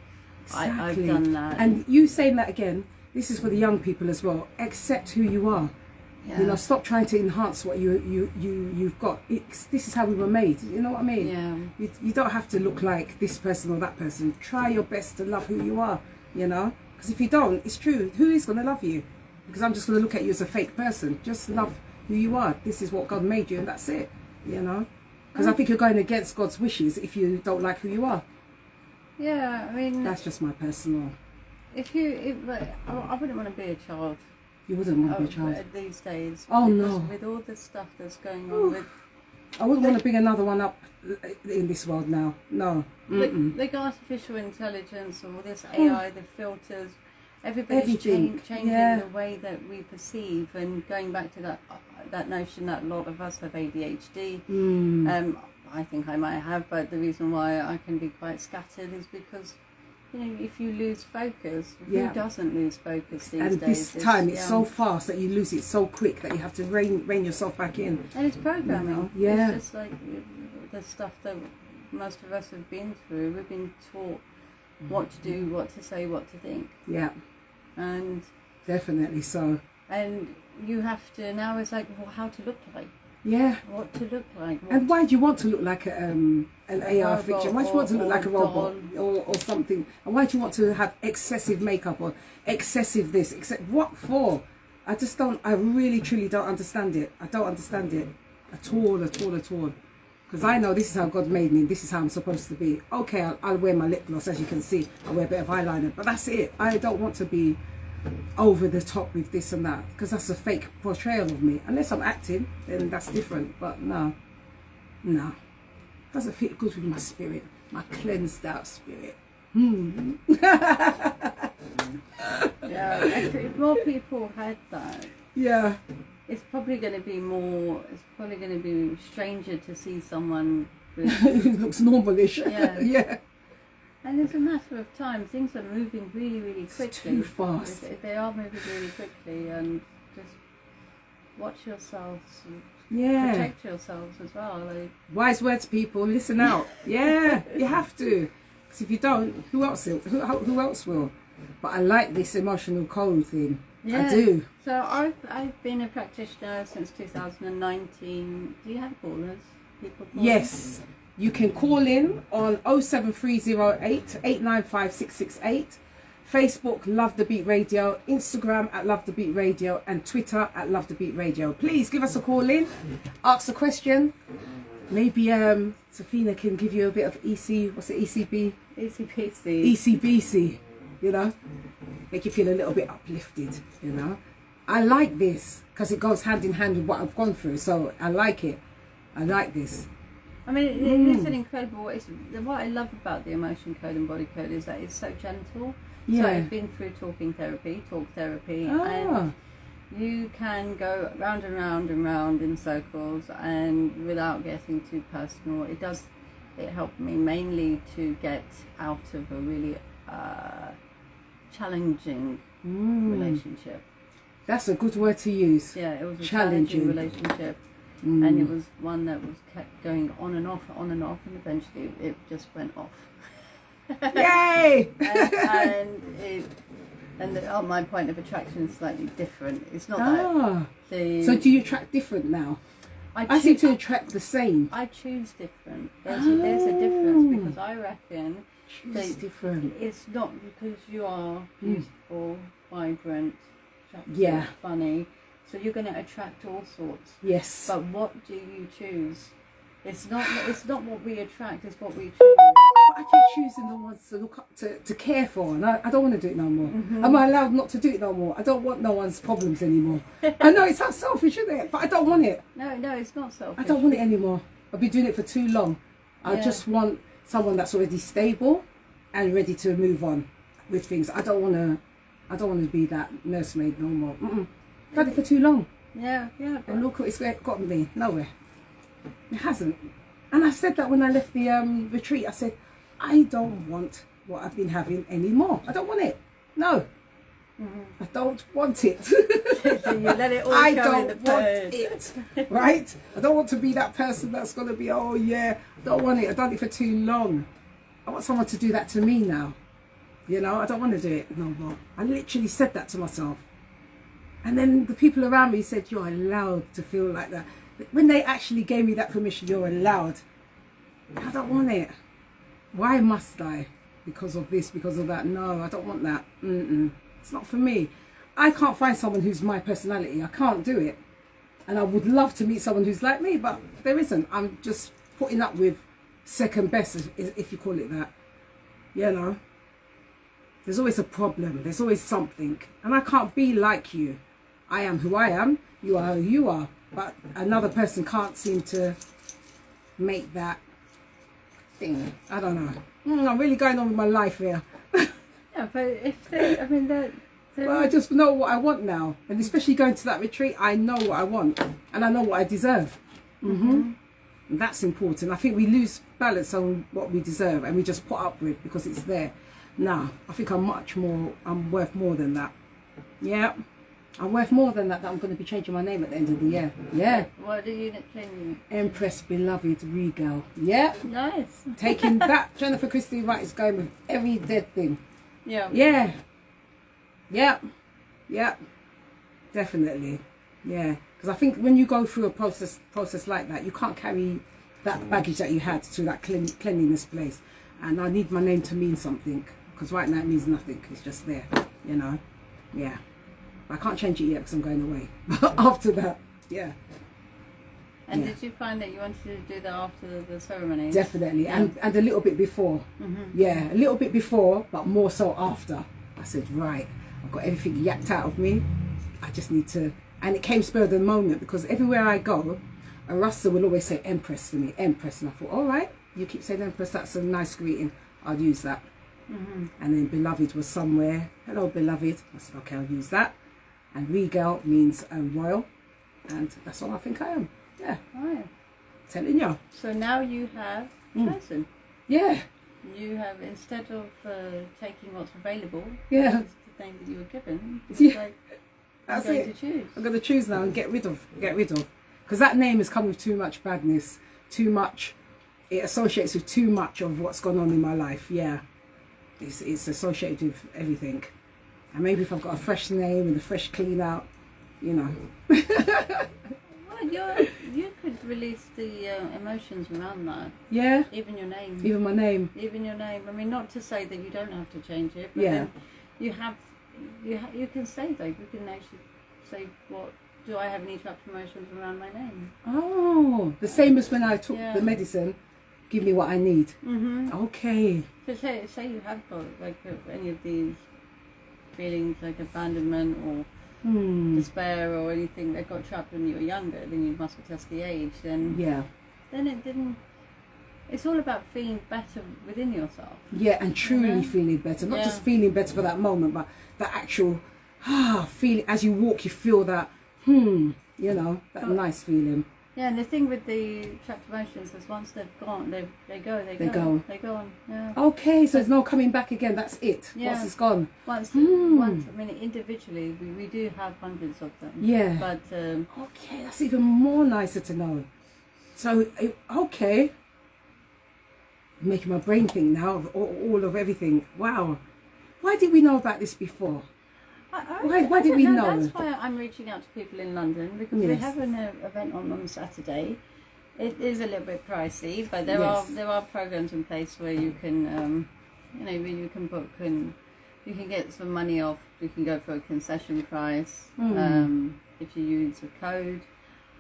Exactly. I've done that. And you saying that again. This is for the young people as well. Accept who you are. Yeah. You know, stop trying to enhance what you've got. This is how we were made. You know what I mean? Yeah. You don't have to look like this person or that person. Try your best to love who you are. You know, because if you don't, it's true. Who is going to love you? Because I'm just going to look at you as a fake person. Just love who you are. This is what God made you, and that's it. You know, because I think you're going against God's wishes if you don't like who you are. Yeah, I mean, that's just my personal. I wouldn't want to be a child. You wouldn't want to be a child these days. Oh no! With all the stuff that's going on, with I wouldn't want to bring another one up in this world now. No. Like artificial intelligence, or this AI, the filters, everybody's changing the way that we perceive, and going back to that notion that a lot of us have ADHD. I think I might have, but the reason why I can be quite scattered is because, you know, if you lose focus, who doesn't lose focus these days? And this time it's so fast that you lose it so quick that you have to rein yourself back in. And it's programming. You know? It's just like the stuff that most of us have been through. We've been taught what to do, what to say, what to think. Yeah. And definitely so. And you have to, now it's like, well, how to look like. Yeah. What to look like. And why do you want to look like an AR fiction? Why do you want to look like a robot or something? And why do you want to have excessive makeup or excessive this? What for? I really truly don't understand it. I don't understand it at all. Because because I know this is how God made me. This is how I'm supposed to be. Okay, I'll wear my lip gloss, as you can see. I'll wear a bit of eyeliner, but that's it. I don't want to be over the top with this and that, because that's a fake portrayal of me. Unless I'm acting, then that's different. But no, doesn't fit good with my spirit, my cleansed out spirit. Yeah, if more people had that, yeah, it's probably going to be more. It's probably going to be stranger to see someone with, who looks normalish. Yeah. Yeah. And it's a matter of time. Things are moving really, really quickly. It's too fast. They are moving really quickly, and just watch yourselves. Yeah. Protect yourselves as well. Like, wise words, people. Listen out. Yeah, you have to. Because if you don't, who else will? Who else will? But I like this emotional code thing. yeah. I do. So I've been a practitioner since 2019. Do you have callers? People call Yes. You can call in on 07308 895 668. Facebook, Love the Beat Radio. Instagram at Love the Beat Radio. And Twitter at Love the Beat Radio. Please give us a call in. Ask a question. Maybe Safrenna can give you a bit of what's it, ECB? ECPC. ECBC, you know. Make you feel a little bit uplifted, you know. I like this because it goes hand in hand with what I've gone through. So I like it. I like this. I mean, it is an incredible. What I love about the emotion code and body code is that it's so gentle. Yeah. So I've been through talk therapy, and you can go round and round and round in circles, and without getting too personal. It helped me mainly to get out of a really challenging relationship. That's a good word to use. Yeah, it was a challenging relationship. And it was one that was kept going on and off, and eventually it just went off. Yay! My point of attraction is slightly different. It's not like so do you attract different now? I seem to attract the same. I choose different. There's a difference, because I reckon it's different. It's not because you are beautiful, vibrant, funny. So you're going to attract all sorts. Yes. But what do you choose? It's not what we attract, it's what we choose. But I keep choosing the ones to look up to care for, and I don't want to do it no more. Am I allowed not to do it no more? I don't want no one's problems anymore. I know it sounds selfish, isn't it? But I don't want it. No, it's not selfish. I don't want it anymore. I've been doing it for too long. I just want someone that's already stable and ready to move on with things. I don't want to be that nursemaid no more. I've had it for too long. Yeah. And look what it's gotten me. Nowhere. It hasn't. And I said that when I left the retreat. I said, I don't want what I've been having anymore. I don't want it. No. I don't want it. So you let it all I go don't in the want purge. it. Right? I don't want to be that person that's going to be, oh yeah, I don't want it. I've done it for too long. I want someone to do that to me now. You know, I don't want to do it no more. I literally said that to myself. And then the people around me said, you're allowed to feel like that. When they actually gave me that permission, you're allowed. I don't want it. Why must I? Because of this, because of that? No, I don't want that. It's not for me. I can't find someone who's my personality. I can't do it. And I would love to meet someone who's like me, but there isn't. I'm just putting up with second best, if you call it that. You know? There's always a problem. There's always something. And I can't be like you. I am who I am. You are who you are. But another person can't seem to make that thing. I don't know. I'm really going on with my life here. Yeah, but if they, I mean, well, I just know what I want now. And especially going to that retreat, I know what I want. And I know what I deserve. And that's important. I think we lose balance on what we deserve and we just put up with because it's there. Nah, I think I'm worth more than that. Yeah. I'm worth more than that. I'm going to be changing my name at the end of the year. Yeah. What are you changing? Empress Beloved Regal. Yeah. Nice. Taking that. Jennifer Christine Wright is going with every dead thing. Yeah. Yeah. Yeah. Yeah. Definitely. Yeah. Because I think when you go through a process like that, you can't carry that baggage that you had to that cleanliness place. And I need my name to mean something. Because right now it means nothing. It's just there. You know. Yeah. I can't change it yet because I'm going away. But after that, yeah. And did you find that you wanted to do that after the ceremony? Definitely, and a little bit before. Yeah, a little bit before, but more so after. I said, right, I've got everything yapped out of me. I just need to, and it came spur of the moment, because everywhere I go, a Rasta will always say Empress to me, Empress, and I thought, all right, you keep saying Empress, that's a nice greeting, I'll use that. And then Beloved was somewhere, hello Beloved, I said, okay, I'll use that. And Regal means royal, and that's all I think I am. Yeah, Right. telling you. So now you have chosen. Yeah, You have, instead of taking what's available, yeah, which is the name that you were given, it's Yeah. like, I'm that's going it. to choose. I'm going to choose now and get rid of. Because that name has come with too much badness, too much, it associates with too much of what's gone on in my life. Yeah, it's associated with everything. And maybe if I've got a fresh name and a fresh clean out, you know. Well, you could release the emotions around that. Yeah, Even your name. even my name. Even your name. I mean, not to say that you don't have to change it, but Yeah. then you can say that. You can actually say, what do I have any trapped emotions around my name? Oh, the same as when I took Yeah. the medicine. Give me what I need. Okay. So say you have got like any of these feelings like abandonment or despair or anything that got trapped when you were younger, then you must test the age. Then it didn't. It's all about feeling better within yourself. Yeah, and truly feeling better. Not just feeling better for that moment, but the actual feeling as you walk. You feel that you know, that nice feeling. Yeah, and the thing with the trapped emotions is once they've gone, they go on. Yeah. Okay, so there's no coming back again. That's it. Yeah. Once it's gone. Once, I mean, individually, we do have hundreds of them. Yeah. But Okay, that's even more nicer to know. So, okay. Making my brain think now of all of everything. Wow. Why did we know about this before? Why did we know? That's why I'm reaching out to people in London, because we have an event on Saturday. It is a little bit pricey, but there are programs in place where you can, where you can book and you can get some money off. You can go for a concession price if you use a code.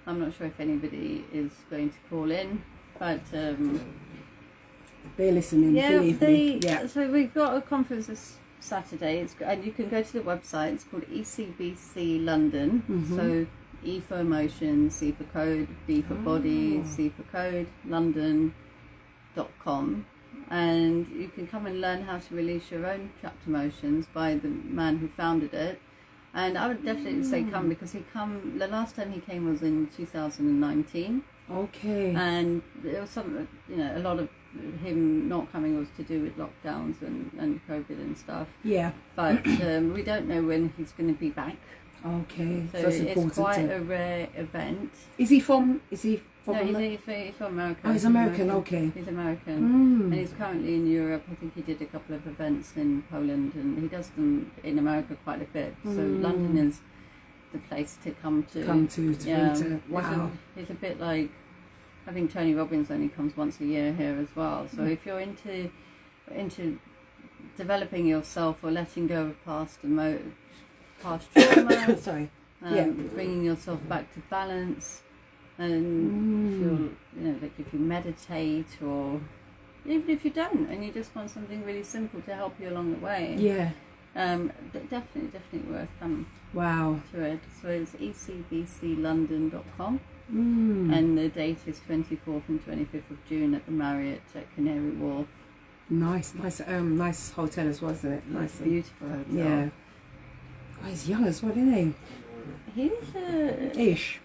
I'm not sure if anybody is going to call in, but they're listening. Believe me. Yeah. So we've got a conference this Saturday, and you can go to the website. It's called ECBC London. So E for emotion, C for code, B for body, C for code, London.com, and you can come and learn how to release your own trapped emotions by the man who founded it. And I would definitely say come, because the last time he came was in 2019. Okay. And there was some, a lot of him not coming was to do with lockdowns and COVID and stuff. Yeah. But we don't know when he's going to be back. Okay. So it's quite a rare event. Is he from? No, he's from America. Oh, he's American. Okay. He's American, and he's currently in Europe. I think he did a couple of events in Poland, and he does them in America quite a bit. So London is the place to come to. Wow. It's a bit like, I think Tony Robbins only comes once a year here as well. So if you're into developing yourself or letting go of past trauma, bringing yourself back to balance, and feel, like if you meditate, or even if you don't and you just want something really simple to help you along the way, definitely worth coming. Wow. To it. So it's ecbclondon.com. And the date is 24th and 25th of June at the Marriott at Canary Wharf. Nice hotel as well, isn't it? Nice, beautiful hotel. Yeah. Oh, he's young as well, isn't he? He's ish.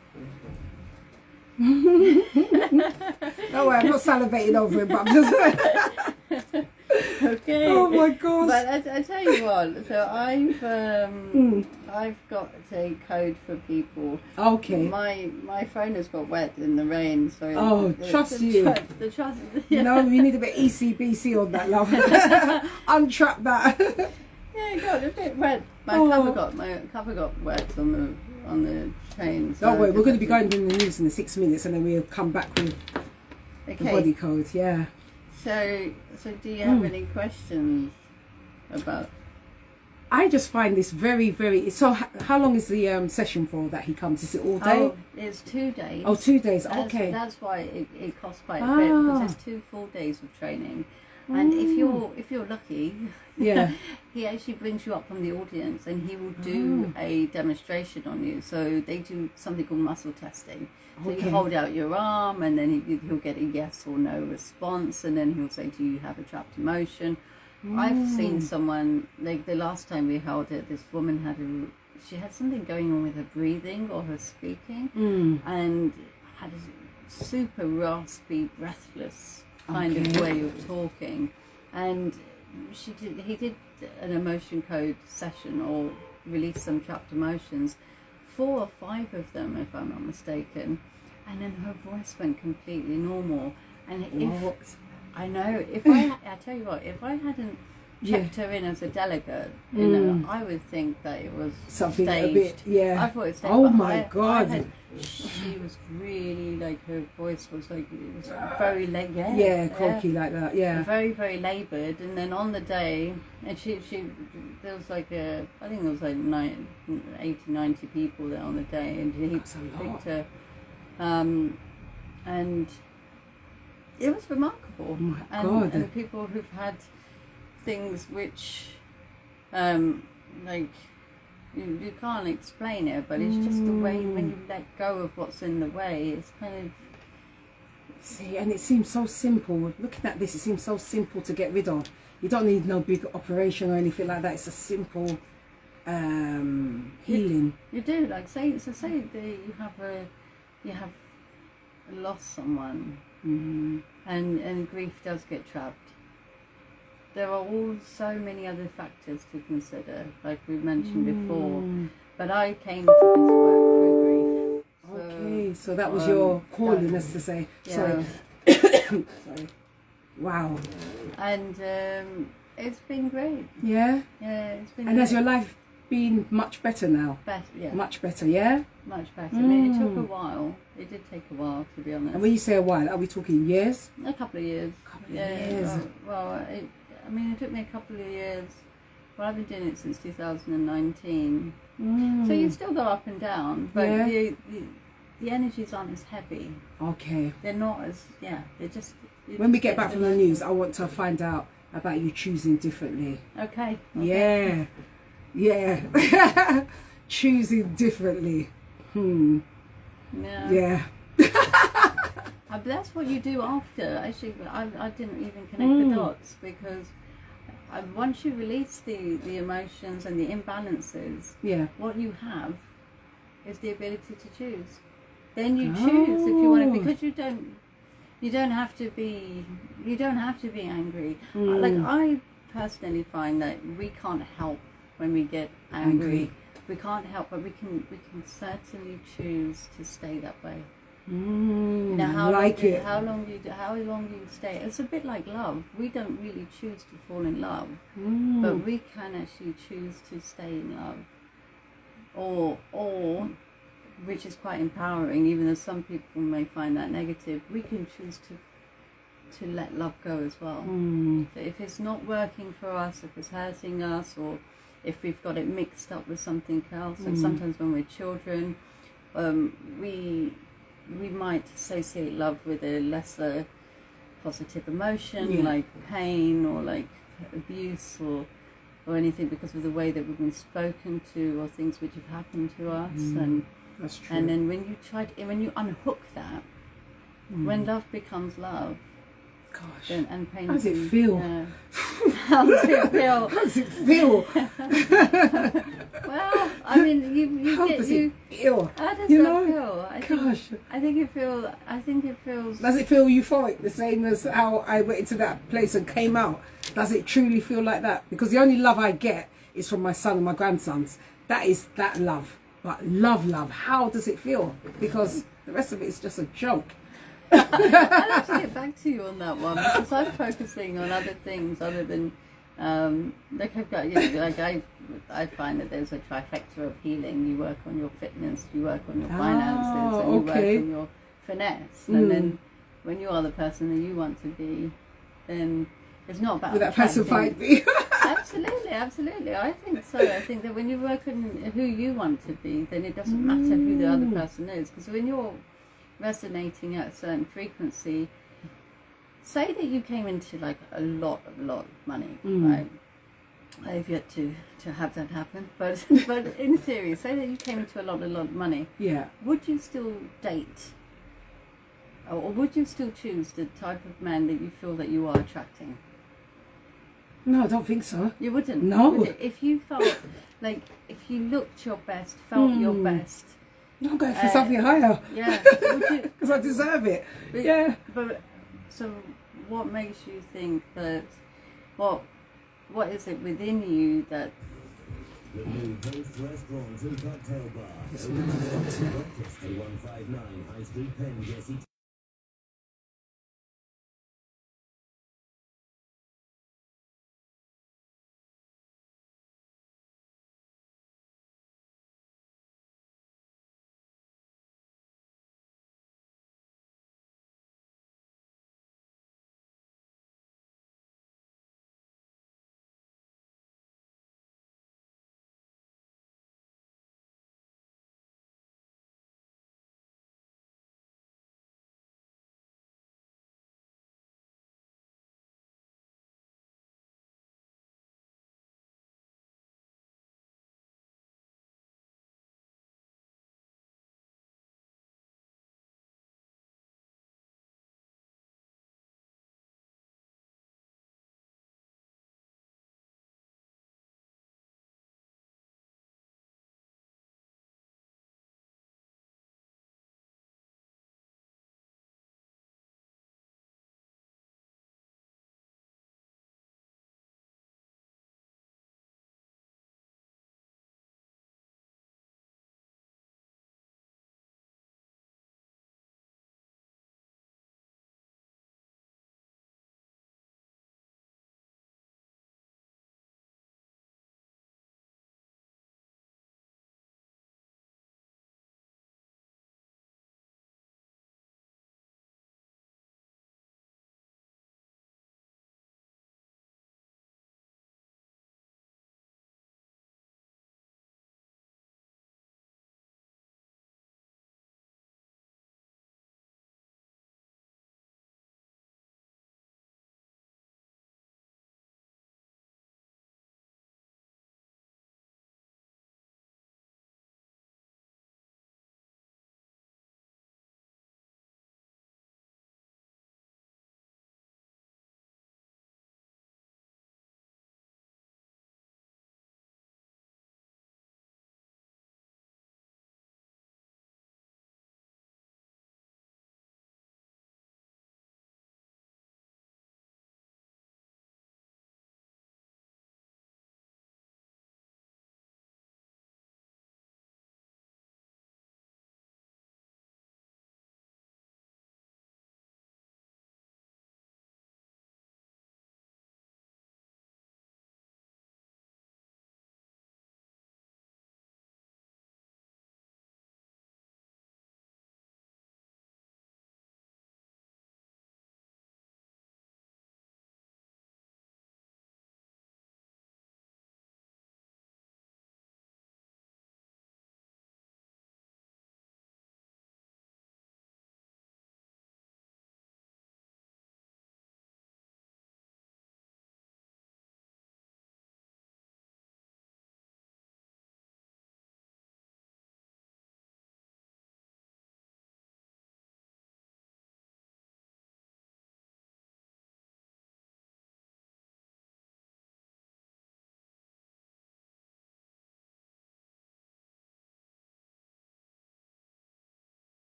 Oh, I'm not salivating over him, but I'm just. Okay. Oh my gosh. But I tell you what. So I've got a code for people. Okay. My phone has got wet in the rain, so. Oh, trust you. The trust. You know, you need a bit ECBC on that, love. Untrap that. Yeah, it got a bit wet. My cover got wet on the train. So don't worry, we're going to be going in the news in 6 minutes, and then we'll come back with the body code. Yeah. So do you have any questions about I just find this very, very. So, how long is the session for that he comes? Is it all day? Oh, it's 2 days. Oh, 2 days. Okay. That's why it costs quite a bit, because there's 2 full days of training. And if you're lucky, yeah, he actually brings you up from the audience and he will do a demonstration on you. So they do something called muscle testing. So you hold out your arm and then he'll get a yes or no response, and then he'll say, do you have a trapped emotion? I've seen someone, like the last time we held it, this woman she had something going on with her breathing or her speaking, and had a super raspy, breathless kind of way of talking, and he did an emotion code session, or release some trapped emotions, 4 or 5 of them if I'm not mistaken, and then her voice went completely normal. And I know, I tell you what, if I hadn't checked her in as a delegate, you know, I would think that it was something staged. a bit, yeah. I thought it was staged. Oh my God. She was really, like, her voice was like, it was very late, croaky like that, yeah. Very, very laboured. And then on the day, and there was like I think there was like 80, 90 people there on the day, and he picked her, and it was remarkable. Oh my God. And people who've had things which, like, you can't explain it, but it's just the way when you let go of what's in the way, it's kind of... See, and it seems so simple. Looking at this, it seems so simple to get rid of. You don't need no big operation or anything like that. It's a simple healing. You do, like, say that you have lost someone, and grief does get trapped. There are so many other factors to consider, like we mentioned before. But I came to this work through grief. Okay, so that was your calling, as to say. Yeah. Sorry. Sorry. Wow. And it's been great. Yeah? Yeah, it's been And great. has your life been much better now? Better, yeah. Much better, yeah? Much better. I mean, it took a while. It did take a while, to be honest. And when you say a while, are we talking years? A couple of years. Years. Well, it took me a couple of years. Well, I've been doing it since 2019. So you still go up and down, but the energies aren't as heavy. Okay. They're not as, they're just... When we get back from the news, I want to find out about you choosing differently. Okay. Yeah. Yeah. Choosing differently. Yeah. But that's what you do after. Actually, I didn't even connect the dots, because once you release the emotions and the imbalances, what you have is the ability to choose. Then you choose if you want to, because you don't have to be angry. Like, I personally find that we can't help when we get angry. We can't help, but we can certainly choose to stay that way. Now, how long you stay, it's a bit like love. We don't really choose to fall in love, but we can actually choose to stay in love, or which is quite empowering, even though some people may find that negative. We can choose to let love go as well. So if it's not working for us, if it's hurting us, or if we've got it mixed up with something else, like sometimes when we're children, we might associate love with a lesser positive emotion, like pain or like abuse or anything, because of the way that we've been spoken to, or things which have happened to us. And that's true. And then when you unhook that, when love becomes love, gosh, and pain. How does it feel? How does it feel? How does it feel? Well, I mean, you How get does you. it feel? How does You that know? feel? I think it feels. Does it feel euphoric, the same as how I went into that place and came out? Does it truly feel like that? Because the only love I get is from my son and my grandsons. That is that love. But love, how does it feel? Because the rest of it is just a joke. I'll have to get back to you on that one, because I'm focusing on other things other than like I've got, I find that there's a trifecta of healing. You work on your fitness, you work on your finances, and you work on your finesse. And then when you are the person that you want to be, then it's not about Will that person find me? Absolutely. I think so. I think that when you work on who you want to be, then it doesn't matter who the other person is. Because when you're resonating at a certain frequency, say that you came into like a lot of money, right? I've yet to have that happen, but in theory, say that you came into a lot of money. Yeah. Would you still date, or would you still choose the type of man that you feel that you are attracting? No, I don't think so. You wouldn't. No. Would you? If you felt like, if you looked your best, felt your best. I'm going for something higher. Yeah. Would you? Because I deserve it. But, yeah. But so, what makes you think that? What is it within you that? The new Coast Restaurant and Cocktail Bar. Breakfast at 159 High Street, Penn, Jesse.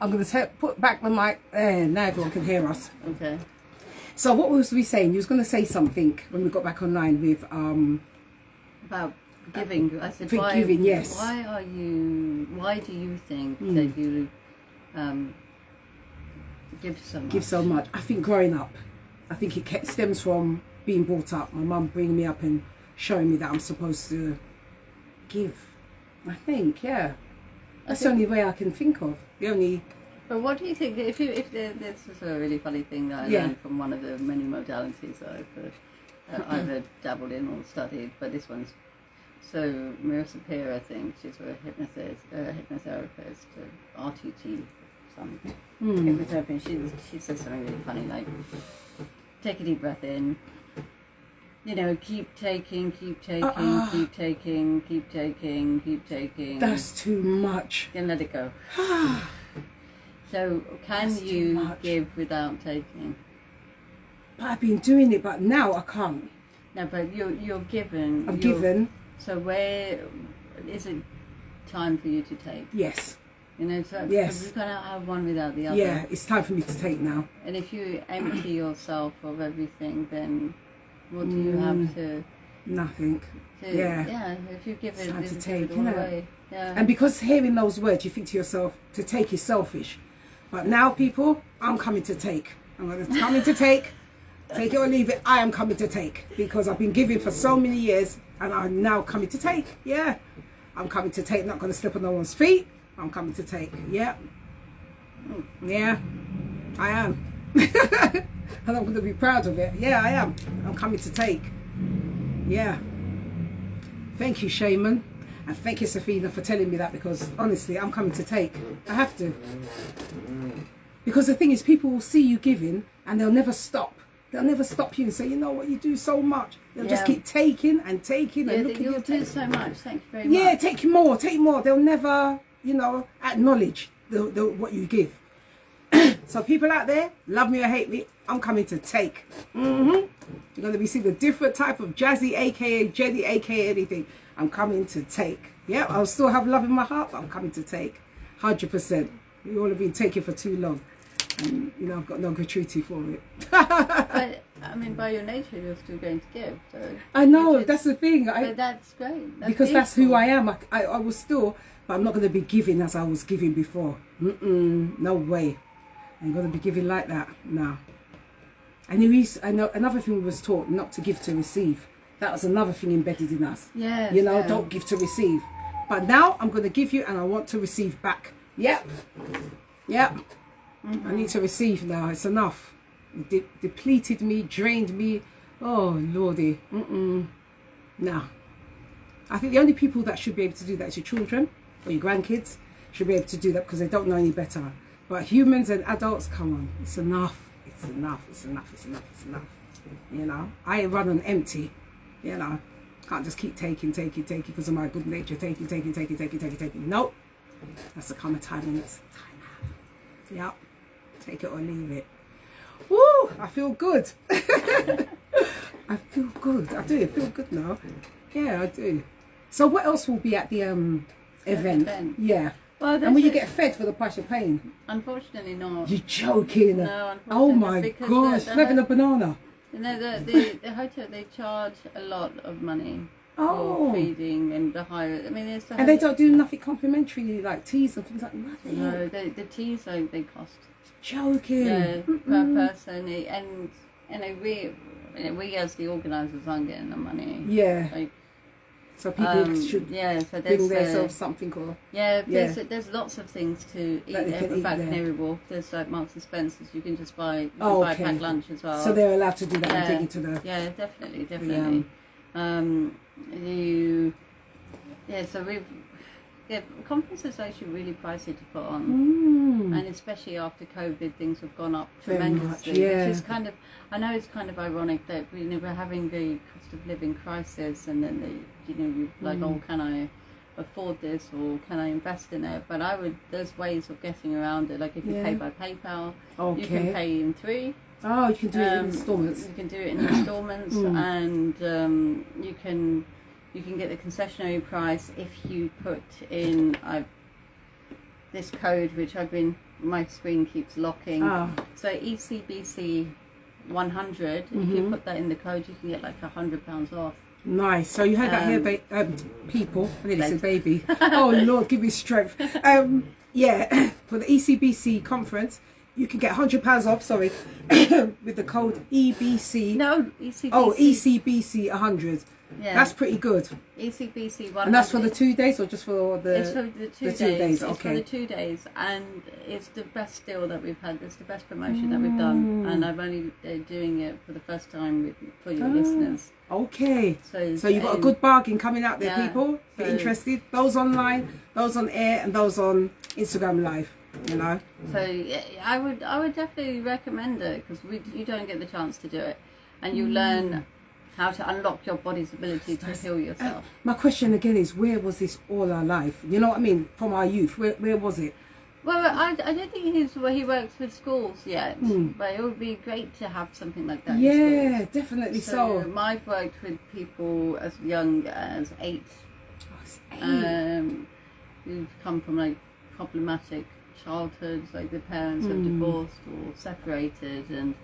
I'm going to put back the mic. Now everyone can hear us. Okay. So what was we saying? You was going to say something when we got back online with About giving. I said, giving, yes. Why do you think that you give so much? Give so much. I think growing up, I think it stems from being brought up. My mum bringing me up and showing me that I'm supposed to give. I think, yeah. That's the only way I can think of. The only. But what do you think? If this is a really funny thing that I learned from one of the many modalities that I've either dabbled in or studied, but this one's so Marissa Peer, I think she's a hypnotherapist, RTT, some hypnotherapy. She says something really funny like, take a deep breath in. You know, keep taking, keep taking, keep taking, keep taking, keep taking. That's too much. Then let it go. So, can you give without taking? But I've been doing it, but now I can't. No, but you're given. I'm given. So where is it time for you to take? Yes. You know, so yes. You cannot have one without the other. Yeah, it's time for me to take now. And if you empty yourself of everything, then what do you have to? Nothing. Yeah, if you give it's it, time to take, it all away. Yeah. And because hearing those words, you think to yourself, to take is selfish. But now, people, I'm coming to take. I'm coming to take. Take it or leave it. I am coming to take, because I've been giving for so many years, and I'm now coming to take. Yeah, I'm coming to take. Not going to step on no one's feet. I'm coming to take. Yeah, yeah, I am. And I'm going to be proud of it. Yeah, I am. I'm coming to take. Yeah. Thank you, Shaman. And thank you, Safrenna, for telling me that, because honestly, I'm coming to take. I have to. Because the thing is, people will see you giving and they'll never stop. They'll never stop you and say, you know what, you do so much. They'll just keep taking and taking and looking at you. Do so much. Thank you very much. Yeah, take more, take more. They'll never, you know, acknowledge what you give. So people out there, love me or hate me, I'm coming to take. You're going to be seeing a different type of Jazzy, aka Jenny, aka anything. I'm coming to take. Yeah, I'll still have love in my heart, but I'm coming to take. 100%. You all have been taking for too long. And, you know, I've got no gratuity for it. But, I mean, by your nature, you're still going to give. So I know, that's the thing. But that's great. That's because beautiful. that's who I am. I was still, but I'm not going to be giving as I was giving before. No way. I'm going to be giving like that. No. And I know another thing we was taught, not to give to receive. That was another thing embedded in us. Yes, you know, don't give to receive. But now I'm going to give you and I want to receive back. Yep. Yep. I need to receive now. It's enough. It depleted me, drained me. Oh, Lordy. No. I think the only people that should be able to do that is your children or your grandkids. Should be able to do that because they don't know any better. But humans and adults, come on. It's enough. It's enough. It's enough. It's enough. It's enough. You know, I run on empty. You know, can't just keep taking because of my good nature. Taking. Nope. That's the kind of time when it's time. Yep. Take it or leave it. Woo! I feel good. I feel good. I do. I feel good now. Yeah, I do. So what else will be at the event? Yeah. Well, and will you get fed for the price you're paying? Unfortunately not. You're joking. No, unfortunately. Oh my gosh. Having a banana. No, the hotel, they charge a lot of money for feeding and the higher. I mean, it's and they don't do nothing complimentary, like teas and things like nothing. No, the teas they cost. Joking. Yeah, per person, and we as the organisers aren't getting the money. Yeah. Like, so people should bring themselves something or there's lots of things to eat back Canary Wharf. There's like Marks and Spencer's. You can just buy buy packed lunch as well. So they're allowed to do that and take it to the definitely. Conferences are actually really pricey to put on, and especially after COVID, things have gone up tremendously. Which is kind of, I know it's kind of ironic that we're having the cost of living crisis, and then you're like, oh, can I afford this or can I invest in it? But there's ways of getting around it. Like if you pay by PayPal, you can pay in 3. Oh, you can do it in installments. You can do it in installments, and you can get the concessionary price if you put in. this code, which my screen keeps locking. So ECBC 100, if you put that in the code, you can get like £100 off. Nice. So you heard that here, people. I nearly said baby. Oh Lord, give me strength. Yeah, for the ECBC conference, you can get £100 off. Sorry, with the code EBC. No, ECBC. Oh, ECBC 100. Yeah, that's pretty good. ECBC 100. And that's for the 2 days, or just for the? It's for the 2 days. Okay. It's for the 2 days, and it's the best deal that we've had. It's the best promotion that we've done, and I'm only doing it for the first time for your listeners. Okay. So you've got a good bargain coming out there, people. If you're interested, those online, those on air, and those on Instagram Live. You know. So I would definitely recommend it, because you don't get the chance to do it, and you learn how to unlock your body's ability to heal yourself. My question again is, where was this all our life? You know what I mean? From our youth, where was it? Well, I don't think he works with schools yet, but it would be great to have something like that. Yeah, in definitely so. I've worked with people as young as 8. Who've come from like problematic childhoods, like the parents have divorced or separated, and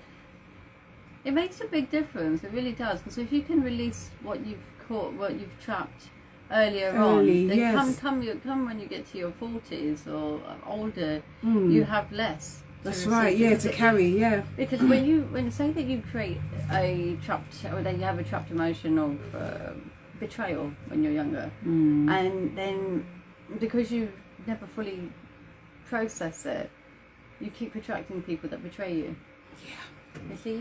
it makes a big difference. It really does, because if you can release what you've caught, what you've trapped earlier on, then come when you get to your 40s or older, you have less. That's right. Yeah, to carry. Yeah. Because when say that you create a trapped, or that you have a trapped emotion of betrayal when you're younger, and then because you've never fully processed it, you keep attracting people that betray you. Yeah.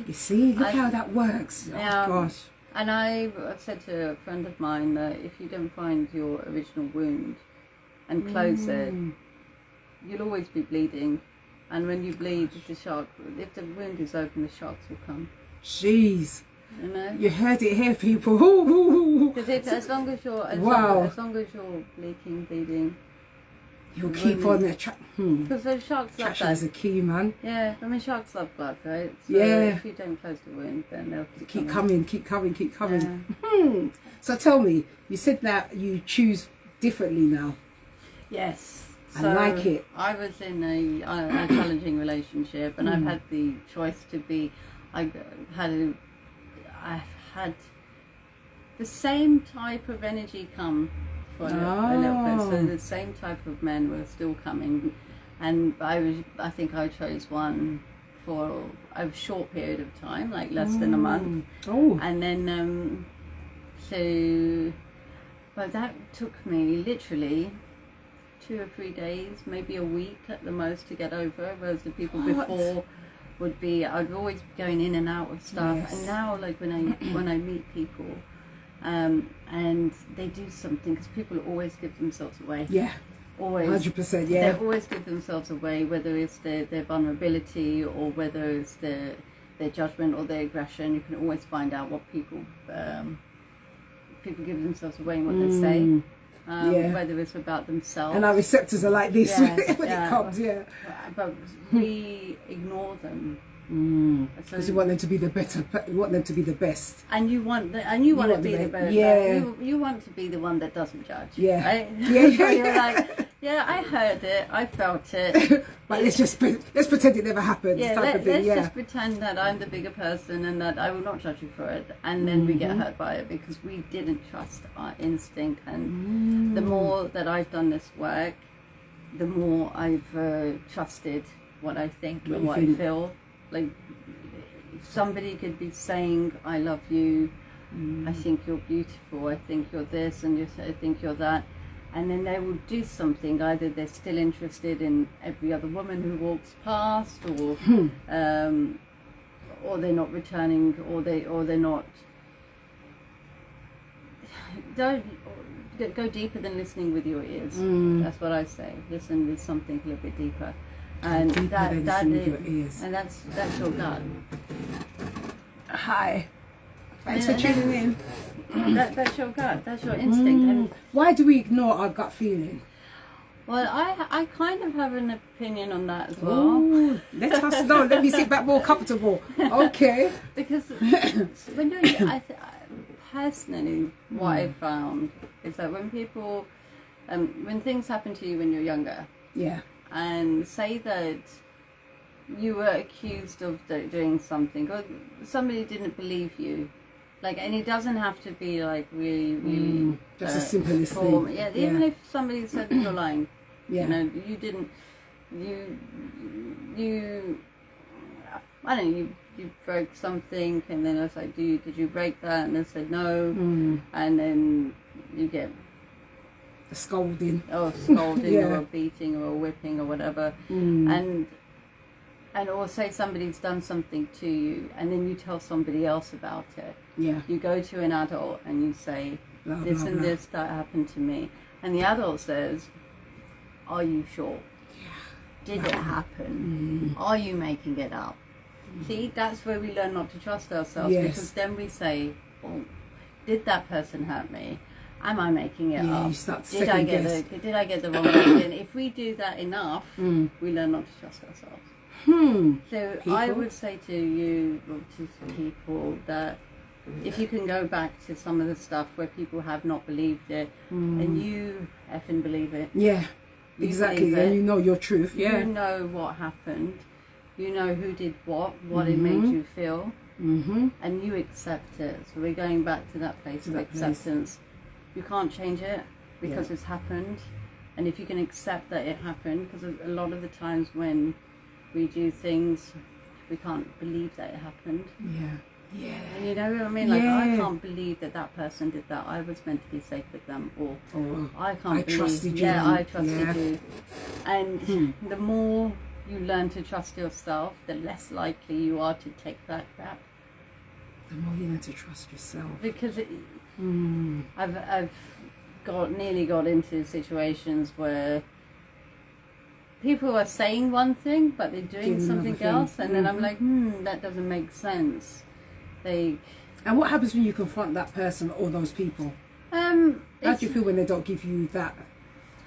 You see, look how that works. Oh gosh. And I've said to a friend of mine that if you don't find your original wound and close it, you'll always be bleeding. And when you bleed, if the wound is open, the sharks will come. Jeez. You know? You heard it here, people. Because as long as you're bleeding, you'll keep on attracting. Because those sharks love Attraction that. is a key, man. Yeah, I mean, sharks love blood, right? So if you don't close the wound, then they'll keep coming. Keep coming. Yeah. So tell me, you said that you choose differently now. Yes. I like it. I was in a challenging relationship, and I've had the choice to be. I've had the same type of energy come for a little bit. So the same type of men were still coming, and I think I chose one for a short period of time, like less than a month. And then but that took me literally 2 or 3 days, maybe a week at the most, to get over. Whereas the people before would be, I'd always be going in and out of stuff. And now, like when I meet people, and they do something, because people always give themselves away. Yeah, always. 100%. Yeah, they always give themselves away, whether it's their vulnerability or whether it's their judgment or their aggression. You can always find out what people give themselves away in what they say. Whether it's about themselves, and our receptors are like this when it comes. But we ignore them because you want them to be the better. You want them to be the best, and you want to be the best. You want to be the one that doesn't judge. Right? So you're like, I heard it, I felt it, but let's pretend it never happened. Let's just pretend that I'm the bigger person and that I will not judge you for it, and then we get hurt by it because we didn't trust our instinct. And the more that I've done this work, the more I've trusted what I think and what I feel. Like, somebody could be saying, I love you, I think you're beautiful, I think you're this, and I think you're that, and then they will do something. Either they're still interested in every other woman who walks past, or they're not returning, or they're not. Don't go deeper than listening with your ears. That's what I say. Listen with something a little bit deeper. And that's your gut. Hi. Thanks for tuning in. That's your gut. That's your instinct. And why do we ignore our gut feeling? Well, I kind of have an opinion on that as well. Ooh, let us know. Let me sit back more comfortable. Okay. Because when personally, what I found is that when people, when things happen to you when you're younger, and say that you were accused of doing something, or somebody didn't believe you, like, and it doesn't have to be like really just a simplest thing. Yeah, even if somebody said you're lying, yeah, you know, you didn't, I don't know, you broke something, and then I was like, did you break that? And they said no, and then you get a scolding, or scolding, yeah, or a beating, or a whipping, or whatever, and or say somebody's done something to you, and then you tell somebody else about it. Yeah, you go to an adult and you say, blah, this blah, and blah. this that happened to me, and the adult says, are you sure? Did it happen? Are you making it up? See, that's where we learn not to trust ourselves, Yes. because then we say, oh, did that person hurt me? Am I making it up? You start to Did I get the wrong one? And if we do that enough, we learn not to trust ourselves. So People? I would say to you, or to people, that if you can go back to some of the stuff where people have not believed it, and you effing believe it. Yeah, You exactly, believe and it. you know your truth. Yeah, You know what happened. You know who did what it made you feel, and you accept it. So we're going back to that place of acceptance. You can't change it because it's happened, and if you can accept that it happened, because a lot of the times when we do things, we can't believe that it happened. Yeah. And you know what I mean? Like, Yeah. I can't believe that person did that. I was meant to be safe with them, or I can't believe. trusted you. Yeah, I trusted Yeah. you. And the more you learn to trust yourself, the less likely you are to take that crap. The more you learn to trust yourself. Because I've nearly got into situations where people are saying one thing, but they're doing Doing something another thing. else, and then I'm like, that doesn't make sense. And what happens when you confront that person or those people? How do you feel when they don't give you that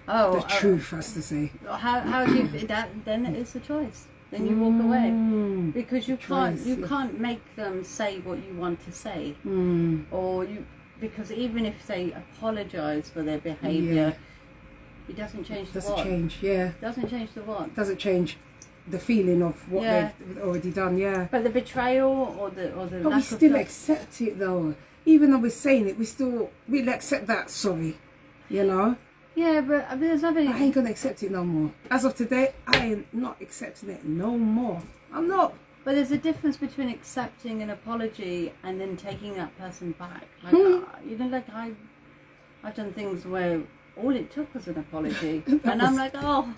the truth, as to say? How do you that? Then it's a choice. Then you walk away, because you can't make them say what you want to say, or because even if they apologise for their behaviour, it doesn't change the what. Doesn't change the what. Doesn't change the feeling of what they've already done. Yeah. But the betrayal or the But we still accept it though. Even though we're saying it, we'll accept that. Sorry, you know. Yeah, but there's nothing. I ain't gonna accept it no more. As of today, I ain't not accepting it no more. I'm not. But there's a difference between accepting an apology and then taking that person back. Like, you know, like I've done things where all it took was an apology, and I'm like, oh,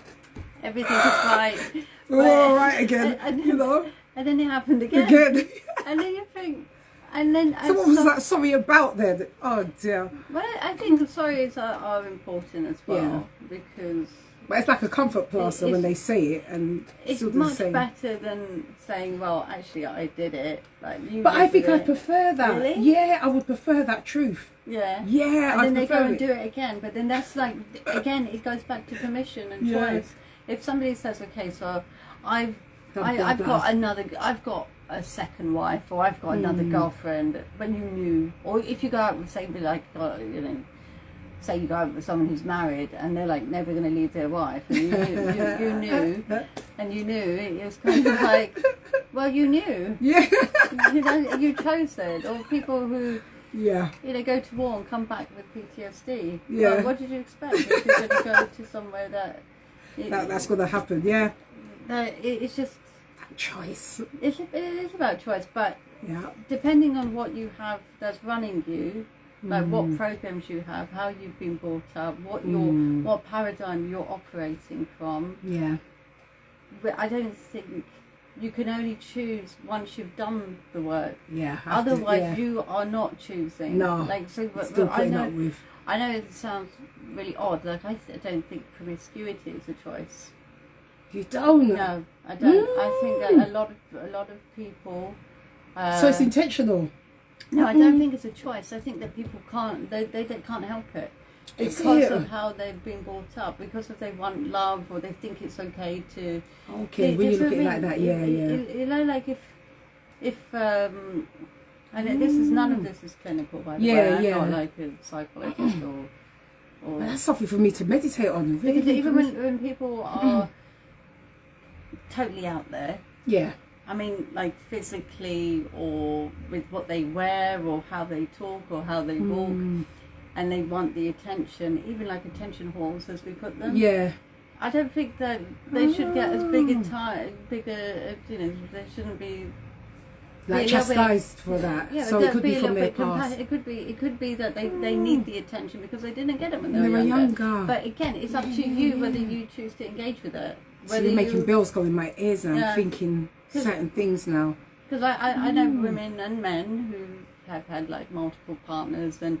everything is fine. We're all right again, you know. And then it happened again. And then you think, and then so what was that sorry about then? Oh dear. Well, I think the sorries are important as well, because. But it's like a comfort plaster when they say it, and it's much better than saying, "Well, actually, I did it." Like you. But I think I prefer that. Really? Yeah, I would prefer that truth. Yeah. Yeah. And then they go and do it again, but then that's like again, it goes back to permission and choice. If somebody says, "Okay, so I've got a second wife, or I've got another girlfriend," but you knew, or if you go out and say, you know. Say you go out with someone who's married and they're like never going to leave their wife, and you knew, it was kind of like, well, you knew, you know, you chose it. Or people who, you know, go to war and come back with PTSD. Well, what did you expect? If you're going to go to somewhere that's going to happen, it's just choice. It is about choice, but depending on what you have that's running you. Like what programs you have, how you've been brought up, what paradigm you're operating from. Yeah. But I don't think you can only choose once you've done the work. Yeah. Otherwise, you are not choosing. No. Like so, Still putting up with. I know it sounds really odd. Like I don't think promiscuity is a choice. You don't? No, I don't. I think that a lot of people. So it's intentional. No, I don't think it's a choice. I think that people can't help it because of how they've been brought up, because if they want love or they think it's okay to. Okay, when you look at it like that, You know, like if and this is none of this is clinical, by the way. I'm not like a psychologist or. That's something for me to meditate on. Really, even when people are totally out there. Yeah. I mean, like physically, or with what they wear, or how they talk, or how they walk, and they want the attention, even like attention whores, as we put them. Yeah. I don't think that they should get as big a time, bigger, you know, they shouldn't be Like chastised for that. Yeah, So it could be from their past. It could be that they need the attention because they didn't get it when they were younger. But again, it's up to you whether you choose to engage with it. So you're making bells go in my ears and I'm thinking certain things now. Because I know women and men who have had like multiple partners, and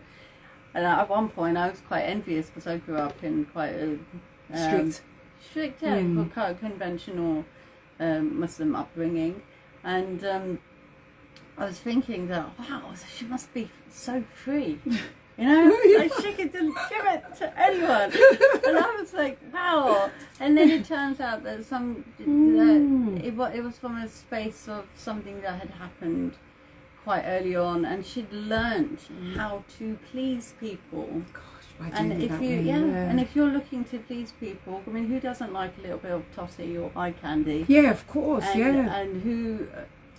at one point I was quite envious because I grew up in quite a strict, conventional Muslim upbringing, and I was thinking that, wow, she must be so free, you know, like she could just give it to anyone, and I was like, wow. And then it turns out that it was from a space of something that had happened quite early on, and she'd learned how to please people. And if you're looking to please people, I mean, who doesn't like a little bit of toffee or eye candy? Yeah, of course, and who...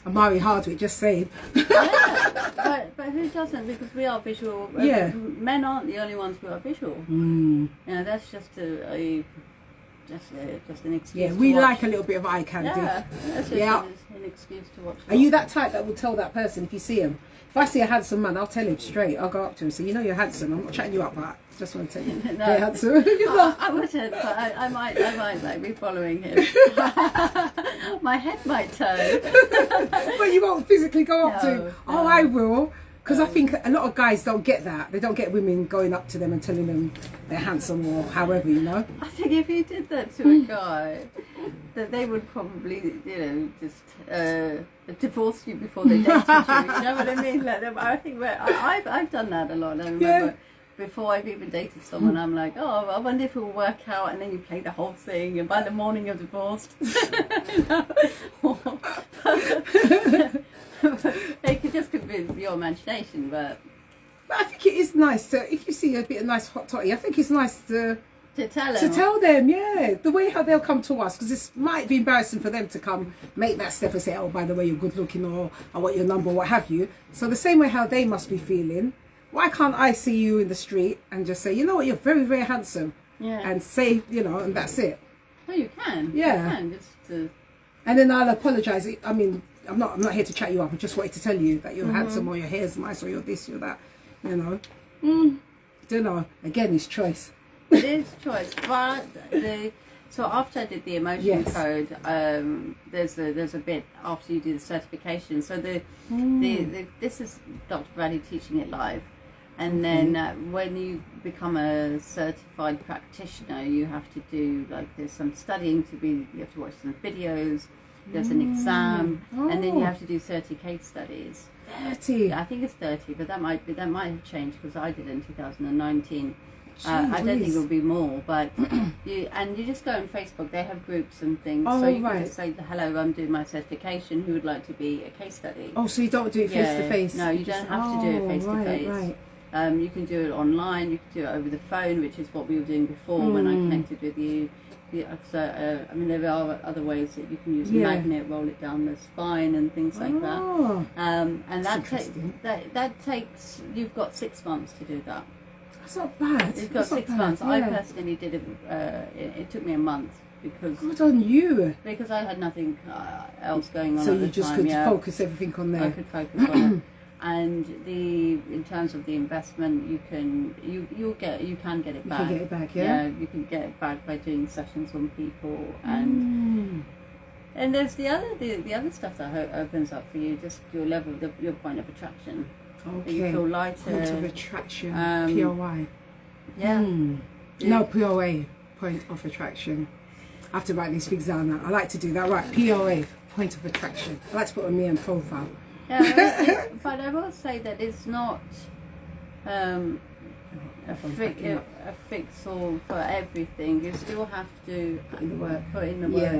Amari Hardwick, just saying. but who doesn't? Because we are visual. Men aren't the only ones who are visual. You know, that's just just an excuse. Yeah, we to watch. like a little bit of eye candy. Yeah, that's just an excuse to watch. Are you that type that will tell that person if you see him? If I see a handsome man, I'll tell him straight. I'll go up to him and say, you know, you're handsome. I'm not chatting you up, but I just want to tell you, no, you're handsome. I wouldn't, but I might like be following him. My head might turn. But you won't physically go up to him. No. Oh, I will. Because I think a lot of guys don't get that. They don't get women going up to them and telling them they're handsome or however, you know. I think if you did that to a guy, that they would probably, you know, just divorce you before they dated you. You know what I mean? Like, I think I've done that a lot. I remember before I've even dated someone, I'm like, oh, I wonder if it will work out, and then you play the whole thing, and by the morning you're divorced. It could just be your imagination, but I think it is nice to, if you see a bit of nice hot toddy, I think it's nice to tell them, yeah, the way how they'll come to us, because it might be embarrassing for them to come make that step and say, oh, by the way, you're good looking, or I want your number, what have you. So the same way how they must be feeling, why can't I see you in the street and just say, you know what, you're very, very handsome, and say, you know, and that's it. No, you can. Yeah. You can, just to... And then I'll apologise. I mean, I'm not here to chat you up. I just wanted to tell you that you're handsome, or your hair's nice, or you're this, you're that. You know. Don't know. Again, it's choice. It is choice. But so after I did the emotion code, there's a bit after you do the certification. So this is Dr. Bradley teaching it live, and then when you become a certified practitioner, you have to do, like, there's some studying to be. You have to watch some videos. There's an exam, and then you have to do 30 case studies. 30. I think it's 30, but that might have changed because I did it in 2019. I don't think it will be more, but you just go on Facebook. They have groups and things, so you can just say, hello, I'm doing my certification. Who would like to be a case study? Oh, so you don't do it face to face? No, you don't have to do it face to face. You can do it online. You can do it over the phone, which is what we were doing before when I connected with you. Yeah, so I mean, there are other ways that you can use a magnet, roll it down the spine and things like that. And that takes, you've got 6 months to do that. That's not bad. You've got 6 months. I personally did it. It took me a month because. Good on you. Because I had nothing else going on. So at you the just time, could focus everything on there. I could focus on it. And in terms of the investment, you can get it back. You can get it back, yeah. You can get it back by doing sessions on people, and there's the other stuff that opens up for you, just your level, your point of attraction. Okay. You feel lighter. Point of attraction. POI. Yeah. No, POA. Point of attraction. I have to write these things down now. I like to do that. Right. POA. Point of attraction. I like to put on me in profile. Yeah, but I will say that it's not a fix all for everything. You still have to put in the work.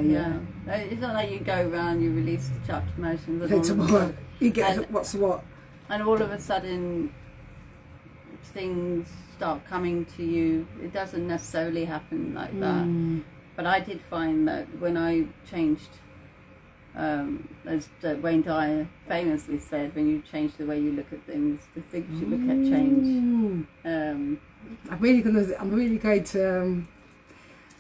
Yeah. It's not like you go around, you release the chapter emotions, Then tomorrow you get what's what, and all of a sudden things start coming to you. It doesn't necessarily happen like that. But I did find that when I changed As Wayne Dyer famously said, when you change the way you look at things, the things you look at change. I'm really going to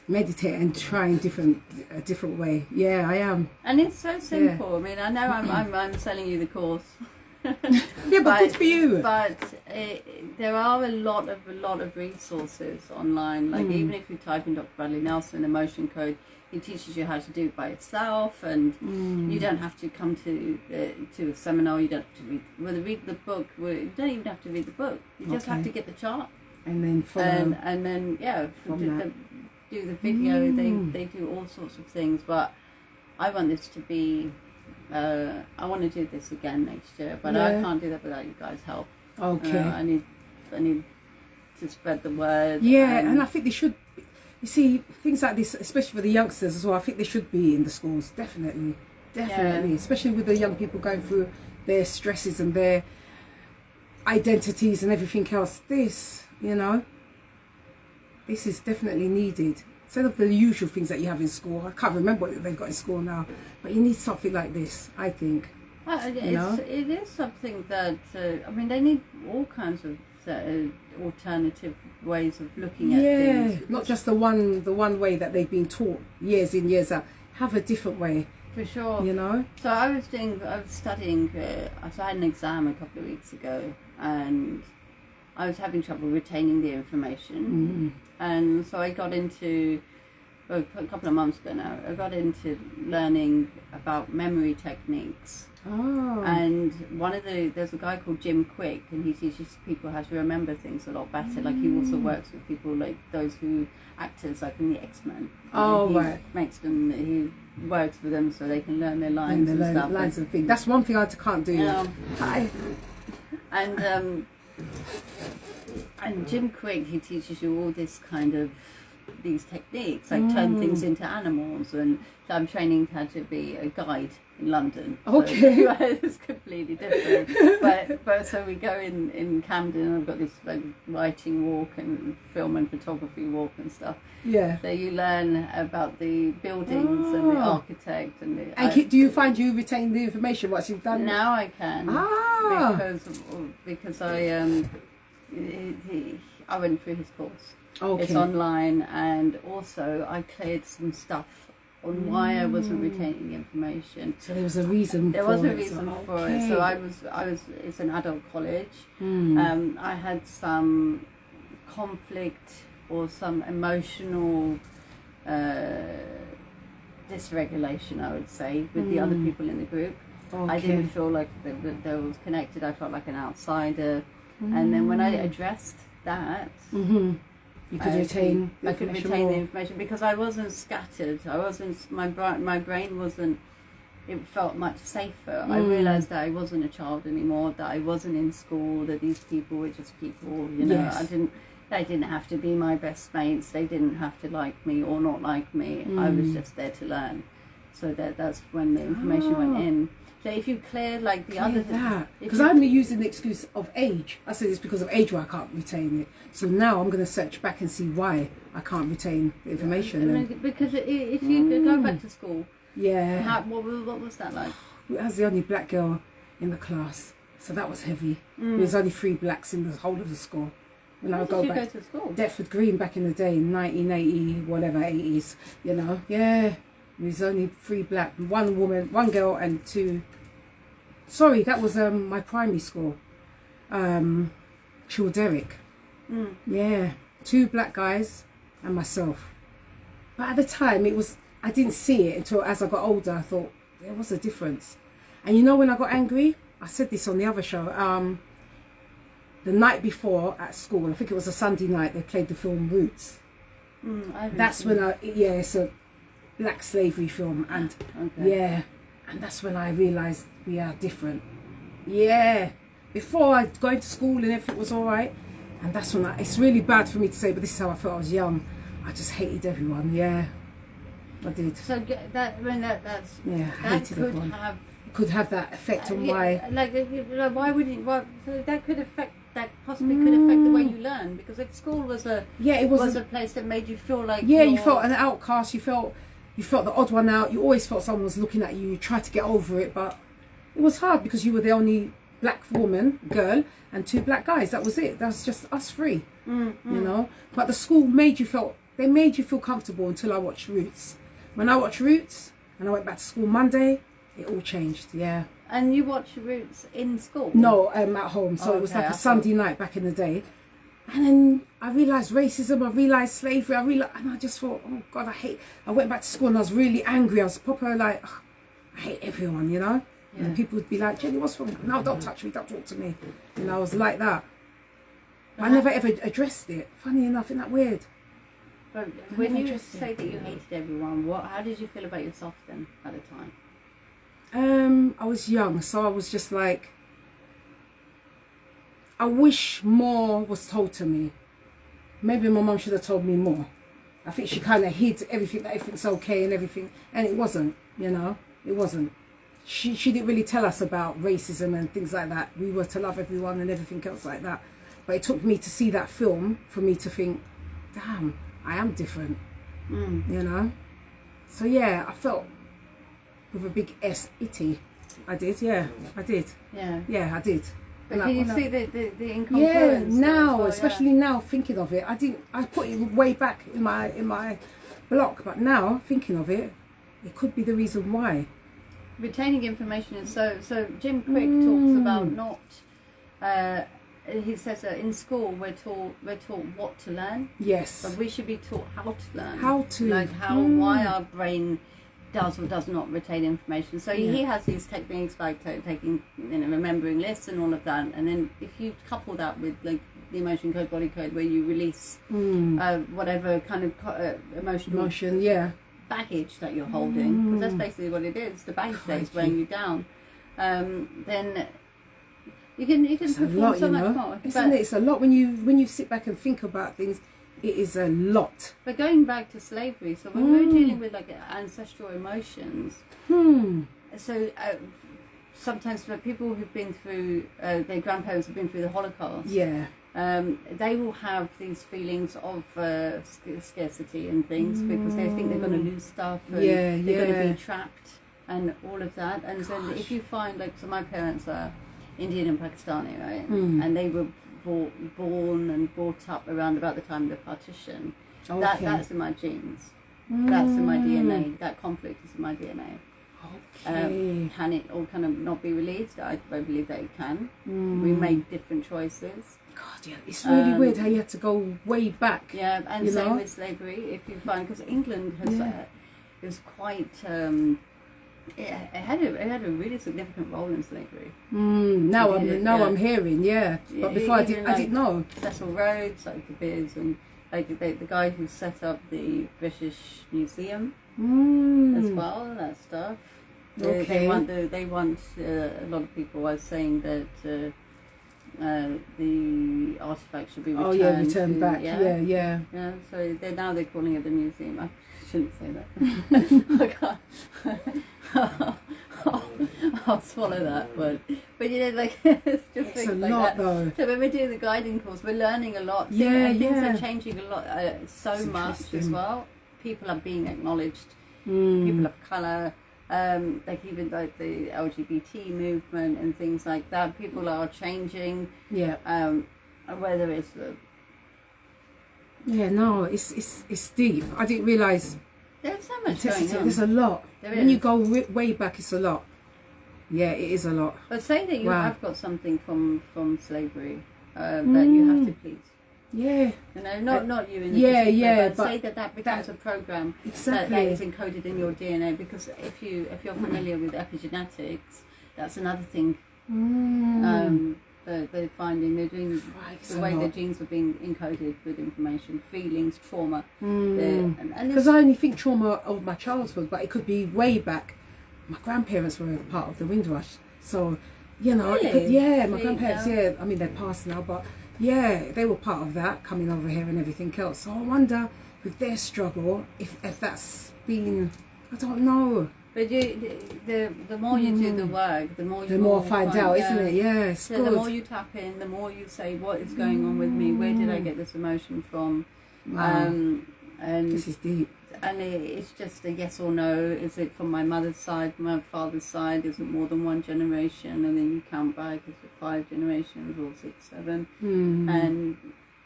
meditate and try in a different way. Yeah, I am. And it's so simple. Yeah. I mean, I know I'm selling you the course. Yeah, but good for you. But there are a lot of resources online. Like even if you type in Dr. Bradley Nelson emotion code, he teaches you how to do it by yourself, and you don't have to come to a seminar. You don't have to read the book. You don't even have to read the book. You just have to get the chart, and then follow. And then do the video. They do all sorts of things. But I want this to be. I want to do this again next year, but I can't do that without you guys' help. Okay. I need to spread the word. Yeah, and I think they should. You see, things like this, especially for the youngsters as well, I think they should be in the schools, definitely. Especially with the young people going through their stresses and their identities and everything else. This is definitely needed. Instead of the usual things that you have in school. I can't remember what they've got in school now, but you need something like this, I think. It is something that, I mean, they need all kinds of alternative ways of looking at things. Not just the one way that they've been taught years in, years out. Have a different way. For sure. So I was studying, so I had an exam a couple of weeks ago, and I was having trouble retaining the information. And so I got into, a couple of months ago now, I got into learning about memory techniques. And there's a guy called Jim Quick, and he teaches people how to remember things a lot better. Like he also works with people like those actors like in the X-Men. He works with them so they can learn their lines and stuff. Lines and things. That's one thing I can't do. And Jim Quick, he teaches you all this kind of these techniques, like turn things into animals. And so I'm training how to be a guide in London. Okay. So it's completely different. But so we go in Camden, and I've got this like writing walk and film and photography walk and stuff. Yeah. So you learn about the buildings and the architect and the. And do you find you retain the information once you've done? Now I can. Because I went through his course. Okay. It's online, and also I cleared some stuff on why I wasn't retaining the information. So there was a reason. There was a reason for it. So I was. It's an adult college. I had some conflict or some emotional dysregulation, I would say, with the other people in the group. I didn't feel like they was connected. I felt like an outsider. And then when I addressed that, you could retain the information because I wasn't scattered. I wasn't. My brain wasn't. It felt much safer. I realised that I wasn't a child anymore. That I wasn't in school. That these people were just people. They didn't have to be my best mates. They didn't have to like me or not like me. I was just there to learn. So that's when the information went in. So if you clear like the other thing, because I'm using the excuse of age. I said it's because of age why I can't retain it. So now I'm going to search back and see why I can't retain the information. Because if you go back to school, what was that like? I was the only black girl in the class, so that was heavy. There was only 3 blacks in the whole of the school. When I go back to school? Deptford Green back in the day, 1980, whatever, 80s, There was only 3 black, 1 woman, 1 girl and 2. Sorry, that was my primary school. Childeric. Yeah, 2 black guys and myself. But at the time, I didn't see it until as I got older. I thought there was a difference. And when I got angry, I said this on the other show. The night before at school, I think it was a Sunday night, they played the film Roots. That's when it's a black slavery film, and and that's when I realised we are different. Before I going to school and everything was all right, and that's when it's really bad for me to say, but this is how I felt. I was young. I just hated everyone. I did. So that hated everyone. Could have that effect on why. Why would it? So that could affect. That possibly could affect the way you learn, because if school was a place that made you feel like you felt an outcast, you felt you felt the odd one out. You always felt someone was looking at you. You tried to get over it, but it was hard because you were the only black girl, and 2 black guys. That was it. That was just us 3, you know. But the school made you feel comfortable until I watched Roots. When I watched Roots and I went back to school Monday, it all changed. Yeah. And you watched Roots in school? No, at home. So it was like a Sunday night back in the day. And then I realised racism, I realised slavery, and I just thought, oh God, I went back to school and I was really angry. I was proper like, ugh, I hate everyone, you know? Yeah. And people would be like, Jenny, what's wrong? No, don't touch me, don't talk to me. You know, I was like that. I never ever addressed it. Funny enough, isn't that weird? But when you say that you hated everyone, how did you feel about yourself then at the time? I was young, so I was just like, I wish more was told to me. Maybe my mum should have told me more. I think she kind of hid everything, that everything's okay and everything, and it wasn't, you know, it wasn't. She didn't really tell us about racism and things like that. We were to love everyone and everything else like that. But it took me to see that film for me to think, damn, I am different, you know. So yeah, I felt with a big S, itty. I did, yeah, I did. Yeah, I did. But can you see the incongruence? Yeah, now, well, especially now, thinking of it, I put it way back in my block, but now thinking of it, it could be the reason why. Retaining information is so. Jim Quick talks about not. He says that in school we're taught what to learn. Yes. But we should be taught how to learn. How to. Like why our brain does or does not retain information. So he has these techniques like taking, remembering lists and all of that. And then if you couple that with like the emotion code, body code, where you release whatever kind of emotion, baggage that you're holding, because that's basically what it is. The baggage that's weighing you down. Then you can perform so much more. Isn't it? It's a lot when you sit back and think about things. It is a lot. But going back to slavery, so when we're dealing with like ancestral emotions, so sometimes for people who've been through, their grandparents have been through the Holocaust, they will have these feelings of scarcity and things because they think they're going to lose stuff and they're going to be trapped and all of that. And so if you find, like, so my parents are Indian and Pakistani, right? And they were born and brought up around about the time of the partition. That's in my genes. That's in my DNA. That conflict is in my DNA. Can it all kind of not be released? I believe that it can. We make different choices. God, yeah, it's really weird how you have to go way back. Yeah, and same with slavery. If you find, because England has it was quite. It had a really significant role in slavery. Now I'm hearing, but before I didn't know. Cecil Rhodes, like the Beers, and like the guy who set up the British Museum as well. That stuff. They want a lot of people are saying that the artifacts should be returned. Returned back. Yeah. So they're calling it the museum. I shouldn't say that. I can't. I'll swallow that word. But like it's just it's a like lot that. Though. So when we're doing the guiding course, we're learning a lot. Things are changing a lot, so much as well. People are being acknowledged. People of colour. Like even like the LGBT movement and things like that, people are changing. Whether it's it's deep. I didn't realise there's so much going on. There's a lot. When you go way back, it's a lot. Yeah, it is a lot. But say that you have got something from slavery that you have to please. Yeah. Not you in the but say that becomes a program that is encoded in your DNA, because if you're familiar with epigenetics, that's another thing. They're finding they're doing the way the genes are being encoded with information, feelings, trauma. Because I only think trauma of my childhood, but it could be way back. My grandparents were part of the Windrush, so really? My grandparents. I mean they're passed now, but. Yeah, they were part of that, coming over here and everything else. So I wonder, with their struggle, if that's been, I don't know. But the more you do the work, the more I find out, isn't it? Yeah, it's good. The more you tap in, the more you say, what is going on with me? Where did I get this emotion from? Wow. And this is deep. it's just a yes or no. Is it from my mother's side, my father's side? Is it more than one generation? And then you count back, is it 5 generations or 6, 7? And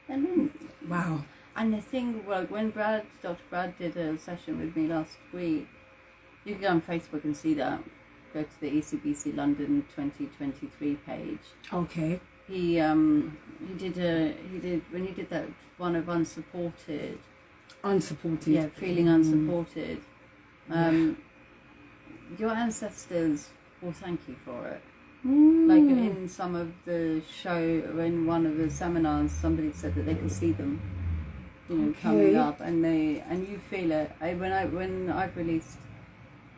then Wow. and the thing, well, when Dr. Brad did a session with me last week, you can go on Facebook and see that. Go to the ECBC London 2023 page. Okay. He did when he did that one of unsupported. Unsupported. Yeah, feeling unsupported. Your ancestors will thank you for it. Like in some of the show, in one of the seminars, somebody said that they can see them, you know, coming up, and you feel it. When I've released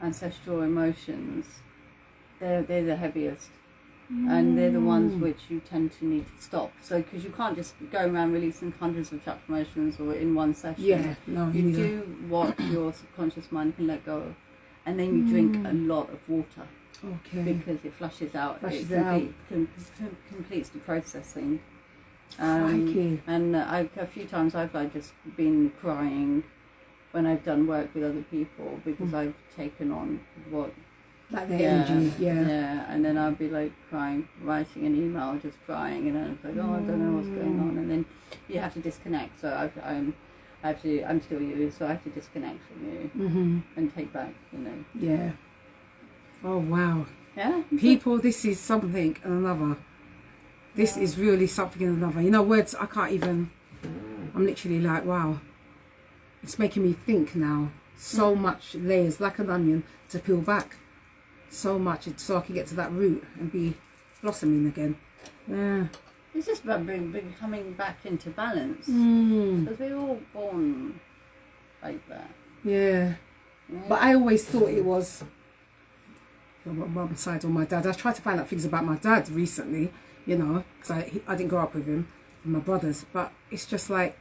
ancestral emotions, they're the heaviest. And they're the ones which you tend to need to stop. So, because you can't just go around releasing hundreds of chapter emotions or in one session. Yeah, no, you do what your subconscious mind can let go of, and then you drink a lot of water. Okay. Because it flushes out. Flushes Completes the processing. Crikey. And a few times I've just been crying when I've done work with other people because I've taken on what. Like the energy, Yeah, and then I'll be like crying, writing an email, just crying, and then it's like, oh, I don't know what's going on, and then you have to disconnect. So I'm still you, so I have to disconnect from you and take back, you know. Yeah. Oh wow. Yeah. People, this is something and another. This is really something and another. You know, words I can't even. I'm literally like, wow. It's making me think now. So much layers, like an onion, to peel back. So much, so I can get to that root and be blossoming again. Yeah. It's just about coming back into balance. Because we're all born like that. Yeah. But I always thought it was on my mum's side or my dad. I tried to find out things about my dad recently, you know, because I didn't grow up with him and my brothers. But it's just like,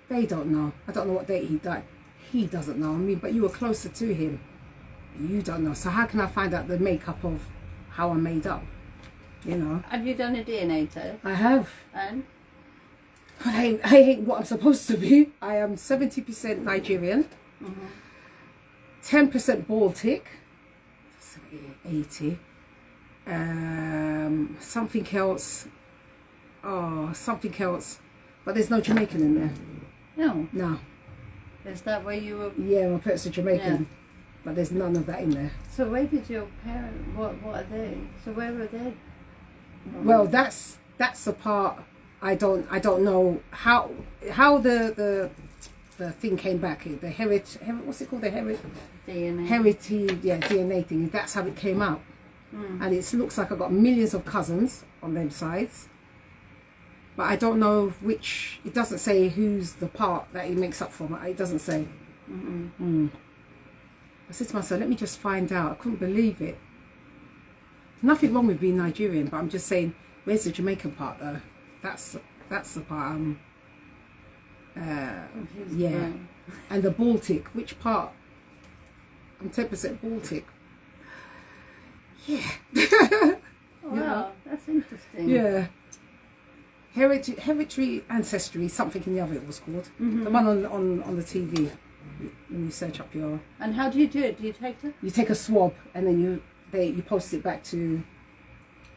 they don't know. I don't know what date he died. He doesn't know. I mean, but you were closer to him. You don't know. So how can I find out the makeup of how I'm made up? You know. Have you done a DNA test? I have. And? I ain't what I'm supposed to be. I am 70% Nigerian, 10% Baltic, 80, something else. Oh, something else. But there's no Jamaican in there. No. No. Is that where you were? Yeah, my parents are Jamaican. Yeah. But there's none of that in there. So where did your parents? What are they? So where were they? Well, that's the part I don't know how the thing came back. The what's it called? The DNA. Heritage, yeah, DNA thing. That's how it came out. And it looks like I've got millions of cousins on them sides. But I don't know which. It doesn't say who's the part that it makes up from. It doesn't say. I said to myself, let me just find out. I couldn't believe it. Nothing wrong with being Nigerian, but I'm just saying, where's the Jamaican part though? That's the part yeah. And the Baltic, which part? I'm 10% Baltic. Yeah. Oh, wow, that's interesting. Yeah. Hereditary ancestry, something in the other it was called. The one on the TV. When you search up your. And how do you do it? Do you take it? You take a swab and then you post it back to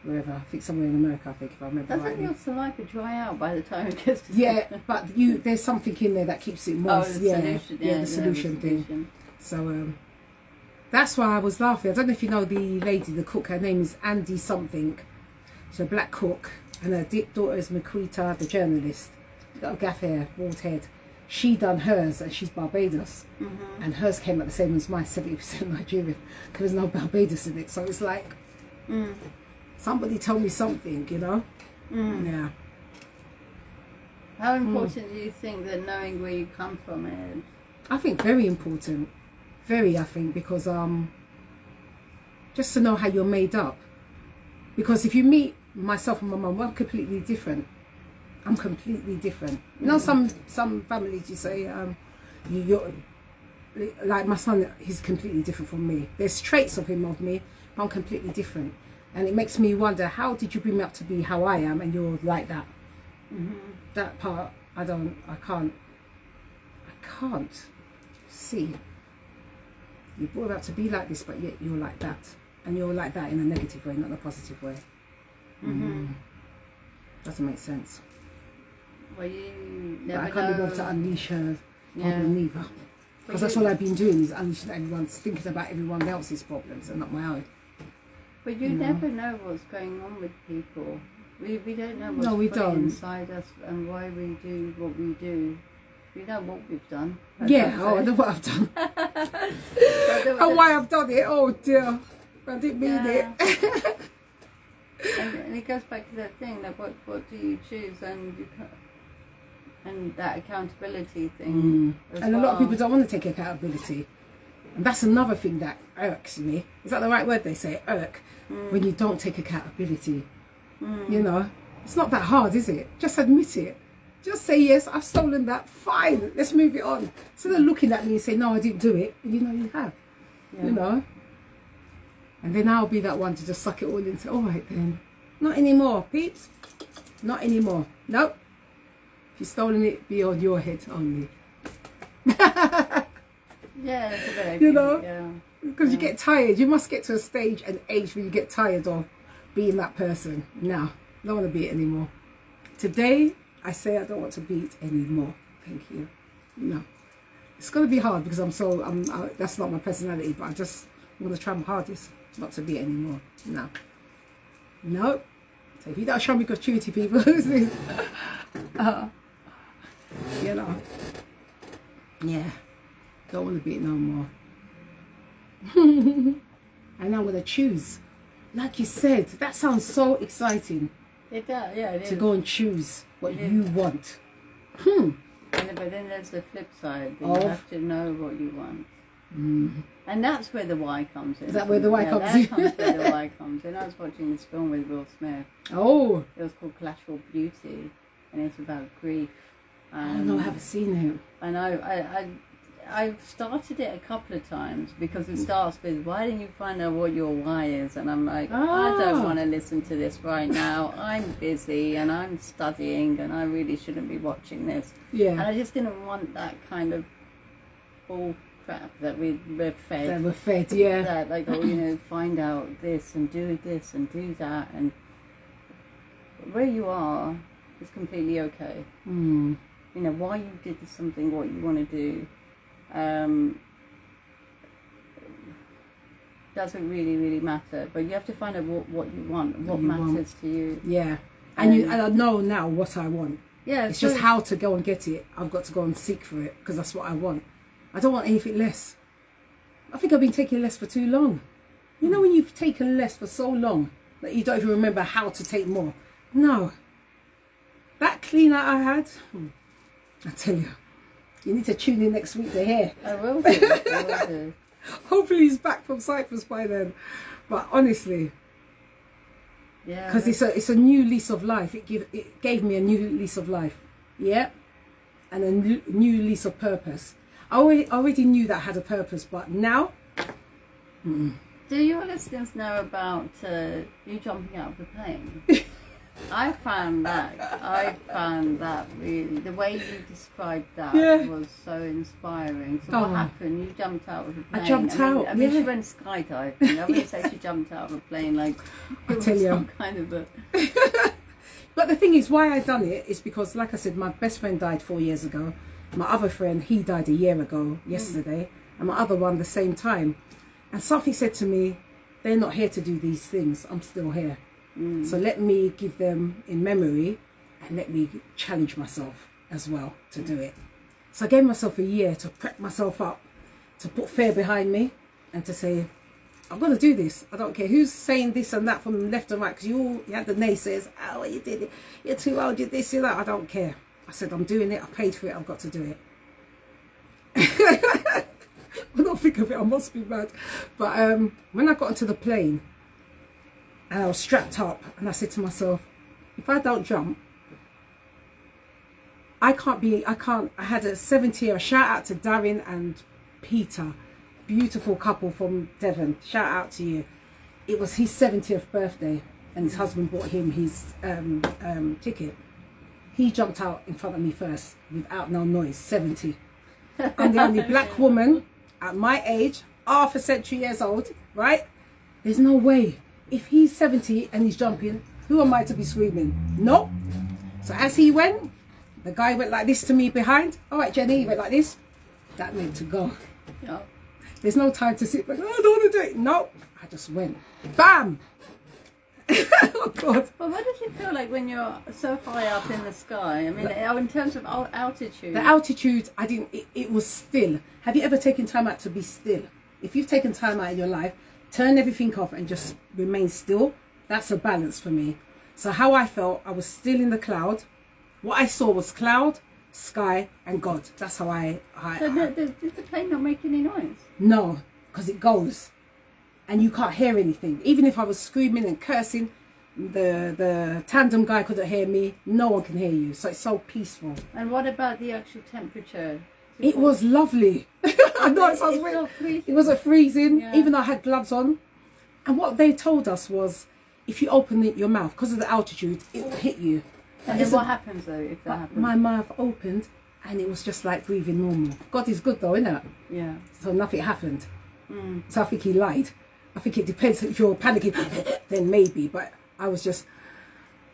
wherever. I think somewhere in America. I think if I remember right. Doesn't your saliva dry out by the time it gets to? Yeah, but there's something in there that keeps it moist. Oh, the solution. Yeah, the solution thing. So that's why I was laughing. I don't know if you know the lady, the cook. Her name is Andy something. She's a black cook, and her daughter is Marquita, the journalist. She's got a gaff hair, bald head. She done hers, and she's Barbados, and hers came out the same as mine, 70% Nigerian. There was no Barbados in it, so it's like somebody told me something, you know. Yeah. How important do you think that knowing where you come from is? I think very important, very. I think because just to know how you're made up, because if you meet myself and my mum, we're completely different. I'm completely different. You know, some families you say you're like my son. He's completely different from me. There's traits of him of me, but I'm completely different, and it makes me wonder, how did you bring me up to be how I am, and you're like that? That part I can't. see, you're brought up to be like this, but yet you're like that. And you're like that in a negative way, not in a positive way. Doesn't make sense. Well, you But never I can't be know. able to unleash her Yeah. problem neither. But Because that's all I've been doing is unleashing everyone's thinking about everyone else's problems and not my own. But you never know what's going on with people. We don't know what's No, we fully don't. inside us and why we do what we do. We know what we've done. Yeah, oh, I know what I've done. And why I've done it. Oh dear. I didn't mean it. And it goes back to that thing, that what do you choose, and you can't, and that accountability thing. And a lot of people don't want to take accountability. And that's another thing that irks me. Is that the right word they say? Irk. When you don't take accountability. You know, it's not that hard, is it? Just admit it. Just say, yes, I've stolen that. Fine, let's move it on. Instead of looking at me and say, no, I didn't do it. And you know you have. Yeah. You know. And then I'll be that one to just suck it all in and say, all right then. Not anymore, peeps. Not anymore. Nope. If you've stolen it, be on your head only. Yeah, that's a good idea. You know? Yeah. Because you get tired. You must get to a stage and age where you get tired of being that person. No, don't want to be it anymore. Today, I say I don't want to be it anymore. Thank you. No. It's going to be hard because that's not my personality, but I just want to try my hardest not to be it anymore. No. No. So if you don't show me opportunity, people, you know. Yeah. Don't want to be it no more. And I'm going to choose. Like you said, that sounds so exciting. It does, yeah, it to is. go and choose what It you is. want. But then there's the flip side. That Of? you have to know what you want. And that's where the why comes in. Is that where the why comes in? That's where the why comes in. I was watching this film with Will Smith. Oh, It was called Collateral Beauty, and it's about grief. I don't know, I haven't seen him. I know. I've started it a couple of times because it starts with, why don't you find out what your why is? And I'm like, I don't want to listen to this right now. I'm busy and I'm studying and I really shouldn't be watching this. Yeah. And I just didn't want that kind of bull crap that we're fed. That we're fed, yeah. That, like, oh, you know, find out this and do that. And where you are is completely okay. You know, why you did something, what you want to do. Doesn't really matter, but you have to find out what you want, what matters to you. Yeah. And I know now what I want. Yeah, it's just how to go and get it. I've got to go and seek for it because that's what I want. I don't want anything less. I think I've been taking less for too long. You know when you've taken less for so long that you don't even remember how to take more? No. That cleaner I had, I tell you, you need to tune in next week to hear. I will do. I will do. Hopefully he's back from Cyprus by then. But honestly, Yeah. because it's a new lease of life. It gave me a new lease of life. Yeah. And a new lease of purpose. I already knew that I had a purpose, but now... Do your listeners know about you jumping out of the plane? I found that really, the way you described that was so inspiring. So what happened? You jumped out of a plane. I jumped out. I mean, she went skydiving. I wouldn't say she jumped out of a plane like I it tell was you. some kind of a. But the thing is, why I done it is because, like I said, my best friend died 4 years ago. My other friend, he died a year ago, yesterday. And my other one the same time. And something said to me, they're not here to do these things. I'm still here. So let me give them in memory and let me challenge myself as well to do it. So I gave myself a year to prep myself up, to put fear behind me and to say, I'm going to do this. I don't care who's saying this and that from left and right, because you had the naysayers, oh, you did it, you're too old, you this, you that. I don't care. I said, I'm doing it, I paid for it, I've got to do it. When I think of it, I must be mad. But when I got onto the plane and I was strapped up, and I said to myself, if I don't jump, I had a 70-year, shout out to Darren and Peter, beautiful couple from Devon, shout out to you. It was his 70th birthday and his husband bought him his ticket. He jumped out in front of me first without no noise, 70. I'm the only black woman at my age, half a century years old, right? There's no way. If he's 70 and he's jumping, who am I to be screaming? Nope. So as he went, the guy went like this to me behind. All right, Jenny, he went like this. That meant to go. Yeah. There's no time to sit back. Oh, I don't want to do it. Nope. I just went. Bam! Oh, God. Well, what does it feel like when you're so high up in the sky? I mean, in terms of altitude. The altitude, I didn't, it was still. Have you ever taken time out to be still? If you've taken time out in your life, turn everything off and just remain still. That's a balance for me. So how I felt, I was still in the cloud. What I saw was cloud, sky, and God. That's how So does the plane not make any noise? No, because it goes. And you can't hear anything. Even if I was screaming and cursing, the tandem guy couldn't hear me. No one can hear you. So it's so peaceful. And what about the actual temperature? It was lovely. I know it sounds weird. It wasn't freezing, Yeah. even though I had gloves on. And what they told us was, if you open your mouth, because of the altitude, it will hit you. And then what happens though if that happens? My mouth opened and it was just like breathing normal. God is good though, isn't it? Yeah. So nothing happened. So I think he lied. I think it depends. If you're panicking, then maybe. But I was just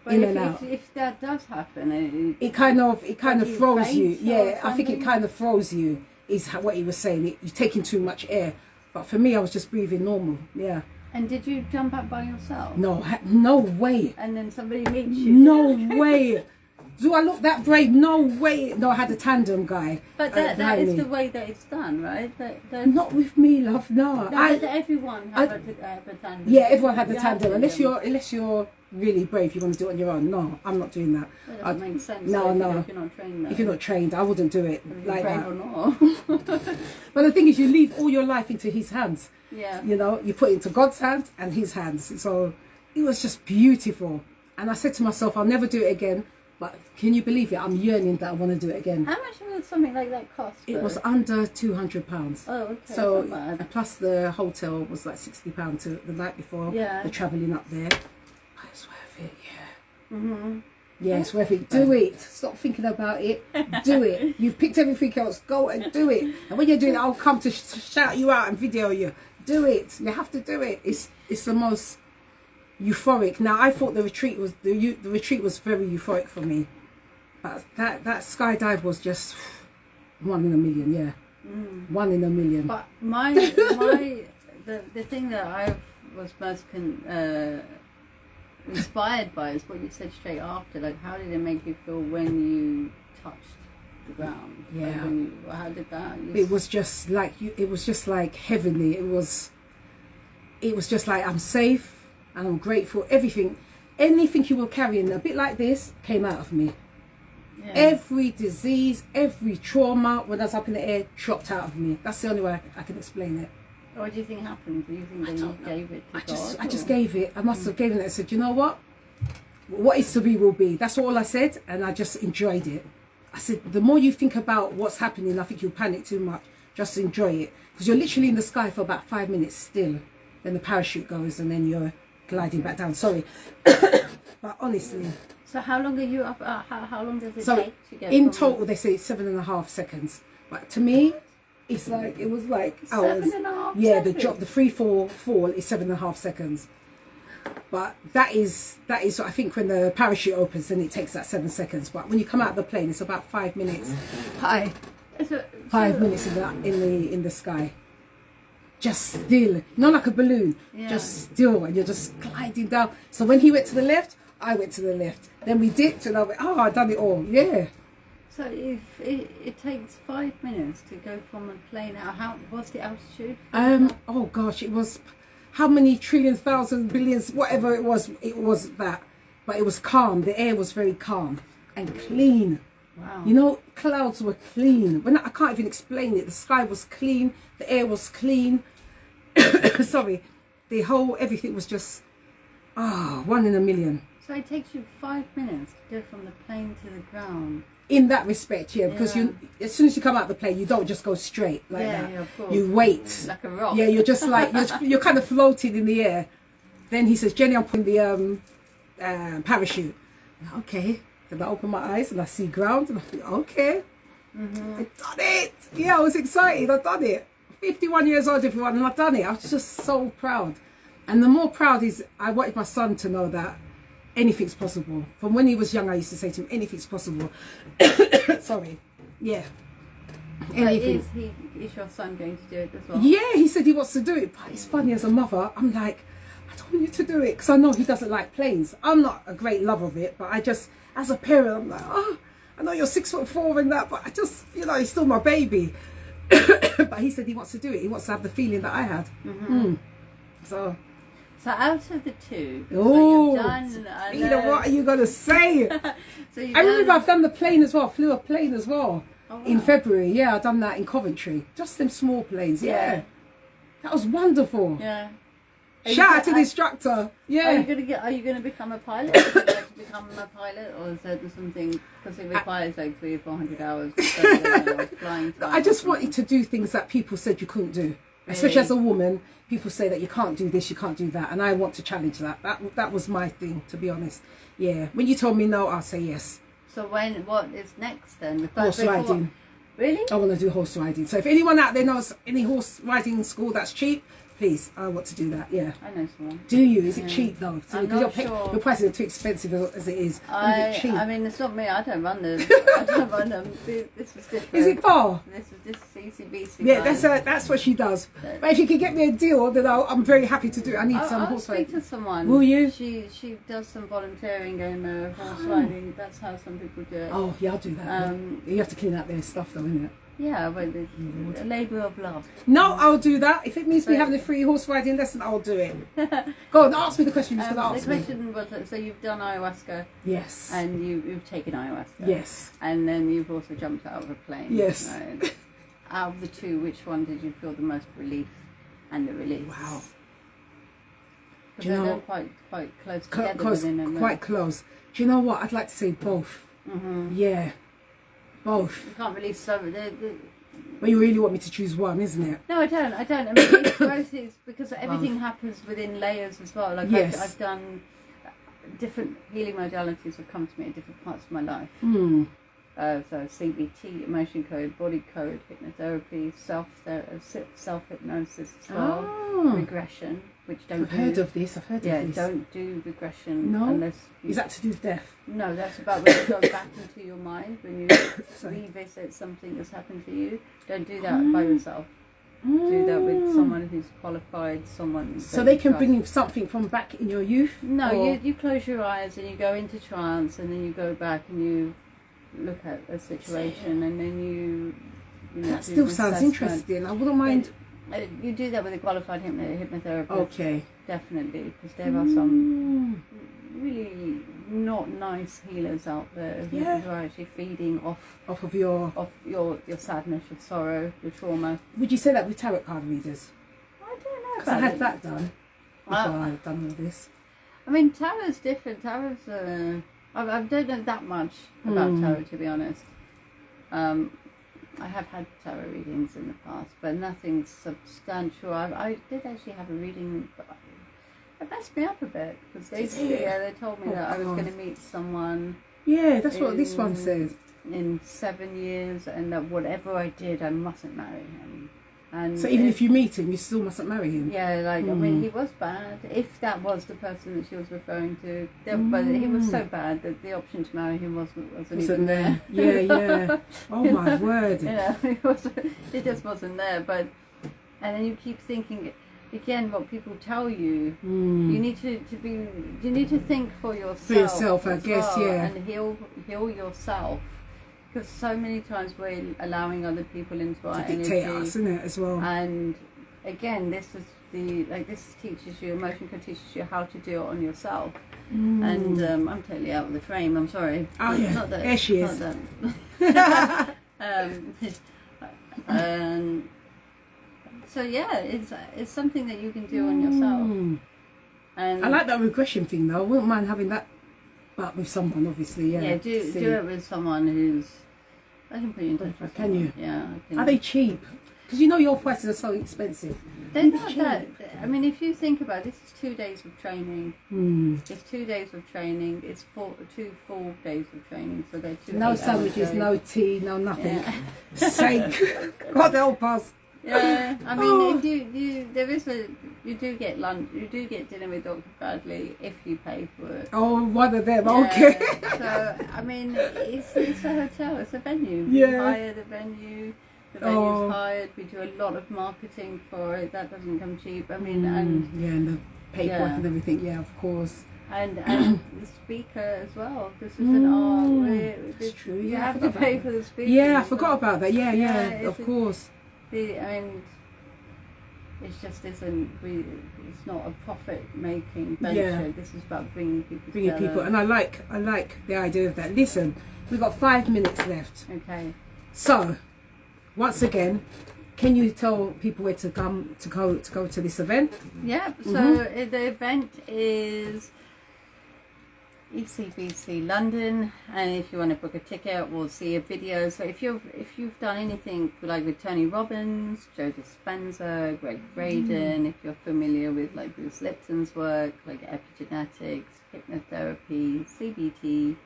in and out. If that does happen, It kind of throws you. faint or Yeah, I think it something? kind of throws you. Is what he was saying. You're taking too much air. But for me, I was just breathing normal. Yeah. And did you jump up by yourself? No, no way. And then somebody meets you? No way. Do I look that brave? No way. No, I had a tandem guy. But that is the way that it's done, right? Not with me, love. No. But everyone have a tandem. Yeah, everyone had the You have tandem. to, Unless you're really brave, you want to do it on your own. No, I'm not doing that. That doesn't make sense. No, no. If you're not trained, though. If you're not trained, I wouldn't do it like brave that. or not. But the thing is, you leave all your life into his hands. Yeah. You know, you put it into God's hands and his hands. So it was just beautiful. And I said to myself, I'll never do it again. But can you believe it? I'm yearning that I want to do it again. How much would something like that cost? It was under £200. Oh, okay. So Not bad. and plus the hotel was like £60 the night before. Yeah. The travelling up there. But it's worth it, yeah. Mm-hmm. Yeah, it's worth it. Do it. Stop thinking about it. Do it. You've picked everything else. Go and do it. And when you're doing it, I'll come to shout you out and video you. Do it. You have to do it. It's the most euphoric. Now I thought the retreat was the retreat was very euphoric for me, but that skydive was just 1 in a million. Yeah, 1 in a million. But the thing that I was most inspired by is what you said straight after. Like, how did it make you feel when you touched the ground? Yeah. Like how did that? It was just like it was just like heavenly. It was just like I'm safe and I'm grateful. Anything you were carrying, a bit like this, came out of me. Yeah. Every disease, every trauma, when I was up in the air, dropped out of me. That's the only way I can explain it. What do you think happened? Do you think that you gave it to God? I just gave it. I must have given it. I said, you know what is to be will be. That's all I said, and I just enjoyed it. I said, the more you think about what's happening, I think you'll panic too much. Just enjoy it, because you're literally in the sky for about 5 minutes still. Then the parachute goes, and then you're gliding back down. Sorry, but honestly. So how long are you up? How long does it So take to get? in from total, they say it's 7.5 seconds. But to me, it's like it was like hours. 7.5 Yeah, seconds? the free fall is 7.5 seconds. But that is I think when the parachute opens, then it takes that 7 seconds. But when you come out of the plane, it's about 5 minutes. Hi, 5 minutes in the sky. Just still, not like a balloon. Yeah. Just still, and you're just gliding down. So when he went to the left, I went to the left. Then we dipped, and I went, oh, I've done it all. Yeah. So if it takes 5 minutes to go from a plane, what's the altitude? Oh gosh, it was how many trillions, thousands, billions, whatever it was that. But it was calm. The air was very calm and clean. Wow. You know, clouds were clean. I can't even explain it. The sky was clean. The air was clean. Sorry. Everything was just, 1 in a million. So it takes you 5 minutes to go from the plane to the ground. In that respect, yeah, because Yeah. as soon as you come out of the plane, you don't just go straight like that. Yeah, of course. You wait. Like a rock. Yeah, you're just like, you're kind of floating in the air. Then he says, Jenny, I'm putting the parachute. Okay. Then I open my eyes and I see ground and I think, okay. I done it. Yeah, I was excited. I done it. 51 years old, everyone, and I've done it. I was just so proud. And the more proud is I wanted my son to know that anything's possible. From when he was young, I used to say to him, anything's possible. Sorry. Yeah. Anything. Is your son going to do it as well? Yeah, he said he wants to do it. But it's funny, as a mother, I'm like, I don't want you to do it. Because I know he doesn't like planes. I'm not a great love of it. But I just, as a parent, I'm like, oh, I know you're 6'4" and that. But I just, you know, he's still my baby. But he said he wants to do it. He wants to have the feeling that I had. So out of the two, oh, so you've done, you know, what are you going to say? So I remember I've done the plane as well. Flew a plane as well. Oh, wow. In February. Yeah, I've done that in Coventry. Just them small planes. Yeah. That was wonderful. Yeah. Shout out to the instructor. Yeah. Are you gonna become a pilot? Would you like to become a pilot, or is there something, because it requires like 300 or 400 hours of flying time? I just wanted to do things that people said you couldn't do. Especially as a woman, people say that you can't do this, you can't do that, and I want to challenge that. That was my thing, to be honest. Yeah. When you told me no, I'll say yes. So what is next then? Horse riding. Really? I want to do horse riding. So if anyone out there knows any horse riding school that's cheap, please, I want to do that. Yeah. I know someone. Do you? Is it cheap though? So, I'm not sure. Your prices are too expensive as it is. I mean, it's not me. I don't run them. I don't run them. This is different. Is it far? This is ECBC. Yeah, that's what she does. But if you could get me a deal, then I'm very happy to do it. I need some horse riding. I'll speak to someone. Will you? She does some volunteering and horse riding. That's how some people do it. Oh yeah, I'll do that. You have to clean out their stuff though, innit? Yeah, but it's a labour of love. No, I'll do that. If it means me having a free horse riding lesson, I'll do it. Go on, ask me the question you was going to ask me. The question was, so you've done ayahuasca. Yes. And you've taken ayahuasca. Yes. And then you've also jumped out of a plane. Yes. Right? Out of the two, which one did you feel the most relief and the release? Wow. Because they're quite close together. Quite close. Do you know what? I'd like to say both. Yeah. Both. You can't release some. But you really want me to choose one, isn't it? No, I don't. I mean, both is because everything happens within layers as well. Like yes. I've done different healing modalities have come to me at different parts of my life. So CBT, emotion code, body code, hypnotherapy, self-hypnosis as well, regression, which I've heard of this. Yeah, don't do regression unless is that to do with death? No, that's about when you go back into your mind, when you revisit something that's happened to you. Don't do that by yourself. Do that with someone who's qualified, someone. So they can bring something from back in your youth? No, you close your eyes and you go into trance, and then you go back and you look at a situation, and then you know, that still sounds interesting. I wouldn't mind. You do that with a qualified hypnotherapist. Okay. Definitely, because there are some really not nice healers out there who are actually feeding off of your sadness, your sorrow, your trauma. Would you say that with tarot card readers? I don't know. Because I had that done before I've done all this. I mean, tarot's different. Tarot's I don't know that much about tarot, to be honest. I have had tarot readings in the past, but nothing substantial. I did actually have a reading, but it messed me up a bit, because they told me that I was going to meet someone. Yeah, that's what this one says. In 7 years, and that whatever I did, I mustn't marry him. And so even if you meet him, you still mustn't marry him? Yeah, like, I mean, he was bad, if that was the person that she was referring to. But he was so bad that the option to marry him wasn't even there. Yeah. Oh my word. It just wasn't there. But, and then you keep thinking, again, what people tell you, you need to think for yourself. For yourself, I guess, and heal yourself. Because so many times we're allowing other people into our energy. Dictate us, isn't it, as well? And again, this teaches you, emotion code teaches you how to do it on yourself. And I'm totally out of the frame, I'm sorry. Oh yeah, not that, there she is. So yeah, it's something that you can do on yourself. And I like that regression thing though. I wouldn't mind having that, but with someone, obviously. Yeah, do it with someone who's. I can put you in touch with Can you? Yeah. I can. Are they cheap? Because you know your prices are so expensive. They're not that. I mean, if you think about it, this is 2 days of training. It's 2 days of training. It's 2 full days of training. So they're 2 No 8-hour sandwiches, days. no tea, no nothing. Yeah. Sake. God help us. Yeah, I mean, if you do get lunch, you do get dinner with Dr. Bradley if you pay for it. Oh, one of them. Yeah, Okay. So I mean, it's a hotel, it's a venue. Yeah. We hire the venue. The venue's hired. We do a lot of marketing for it. That doesn't come cheap. I mean, and the paperwork and everything. Yeah, of course. And the speaker as well. This is an art. It's true. You Yeah, have to pay for the speaker. Yeah, I forgot about that. Yeah, of it's course. I mean, it just isn't. It's not a profit-making venture. Yeah. This is about bringing people together. And I like the idea of that. Listen, we've got 5 minutes left. Okay. So, once again, can you tell people where to go to this event? Yeah. So the event is ECBC London, and if you want to book a ticket or see a video, so if you've done anything like with Tony Robbins, Joe Dispenza, Greg Braden, if you're familiar with like Bruce Lipton's work, like epigenetics, hypnotherapy, CBT,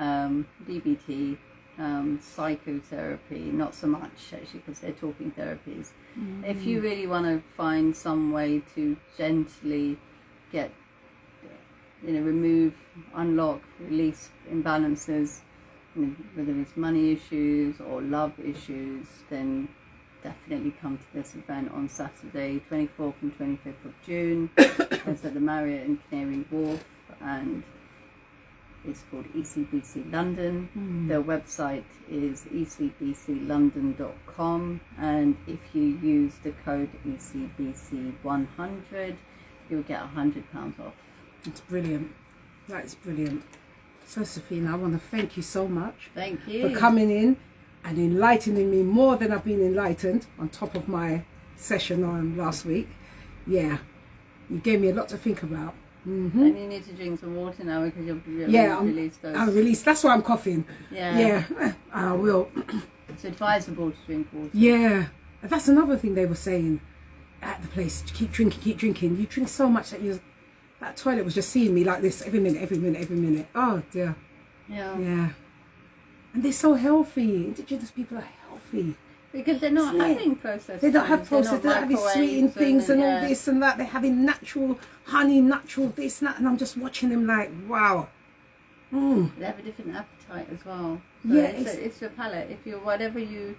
DBT, psychotherapy, not so much actually because they're talking therapies. If you really want to find some way to gently get, remove, unlock, release imbalances, whether it's money issues or love issues, then definitely come to this event on Saturday, 24th and 25th of June. It's at the Marriott in Canary Wharf, and it's called ECBC London. Their website is ecbclondon.com, and if you use the code ECBC100, you'll get £100 off. It's brilliant. That is brilliant. So, Safrenna, I want to thank you so much. Thank you for coming in and enlightening me more than I've been enlightened on top of my session on last week. Yeah, you gave me a lot to think about. And you need to drink some water now because you'll release those. I'll release. That's why I'm coughing. Yeah, I will. It's advisable to drink water. Yeah, and that's another thing they were saying at the place. Keep drinking, keep drinking. You drink so much that that toilet was just seeing me like this every minute. Oh dear. Yeah. And they're so healthy. Indigenous people are healthy. Because they're not having processed. They don't have processed. They're not having sweetened things and all this and that. They're having natural honey, natural this and that. And I'm just watching them like, wow. They have a different appetite as well. So yeah, it's your palate. If you're whatever you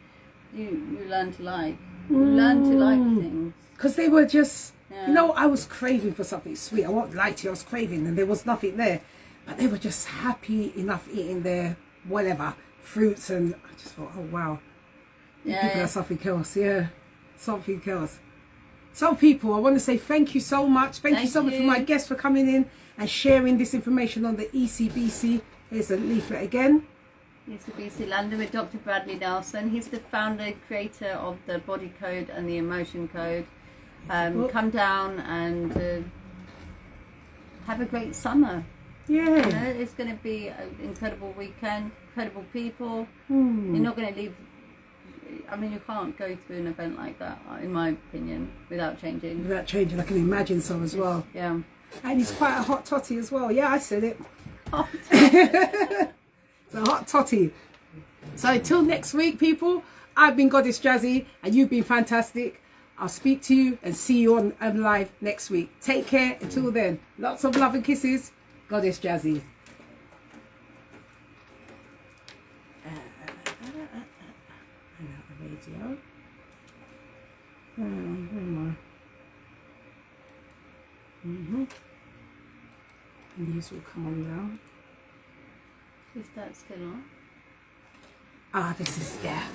learn to like, you learn to like things. Because they were just, I was craving for something sweet. I won't lie to you, I was craving, and there was nothing there. But they were just happy enough eating their whatever fruits, and I just thought, oh wow. People are something else, something else. So people, I want to say thank you so much. Thank you so much for my guests for coming in and sharing this information on the ECBC. Here's a leaflet again. ECBC London with Dr. Bradley Nelson. He's the founder and creator of the Body Code and the Emotion Code. Come down and have a great summer. Yeah. It's going to be an incredible weekend, incredible people. You're not going to leave. I mean, you can't go to an event like that, in my opinion, without changing. Without changing, I can imagine so as well. Yeah. And he's quite a hot totty as well. Yeah, I said it. It's a hot totty. So until next week, people, I've been Goddess Jazzy and you've been fantastic. I'll speak to you and see you on live next week. Take care. Until then, lots of love and kisses. Goddess Jazzy. Radio. Where am I? And these will come on now. Is that still on? This is, yeah.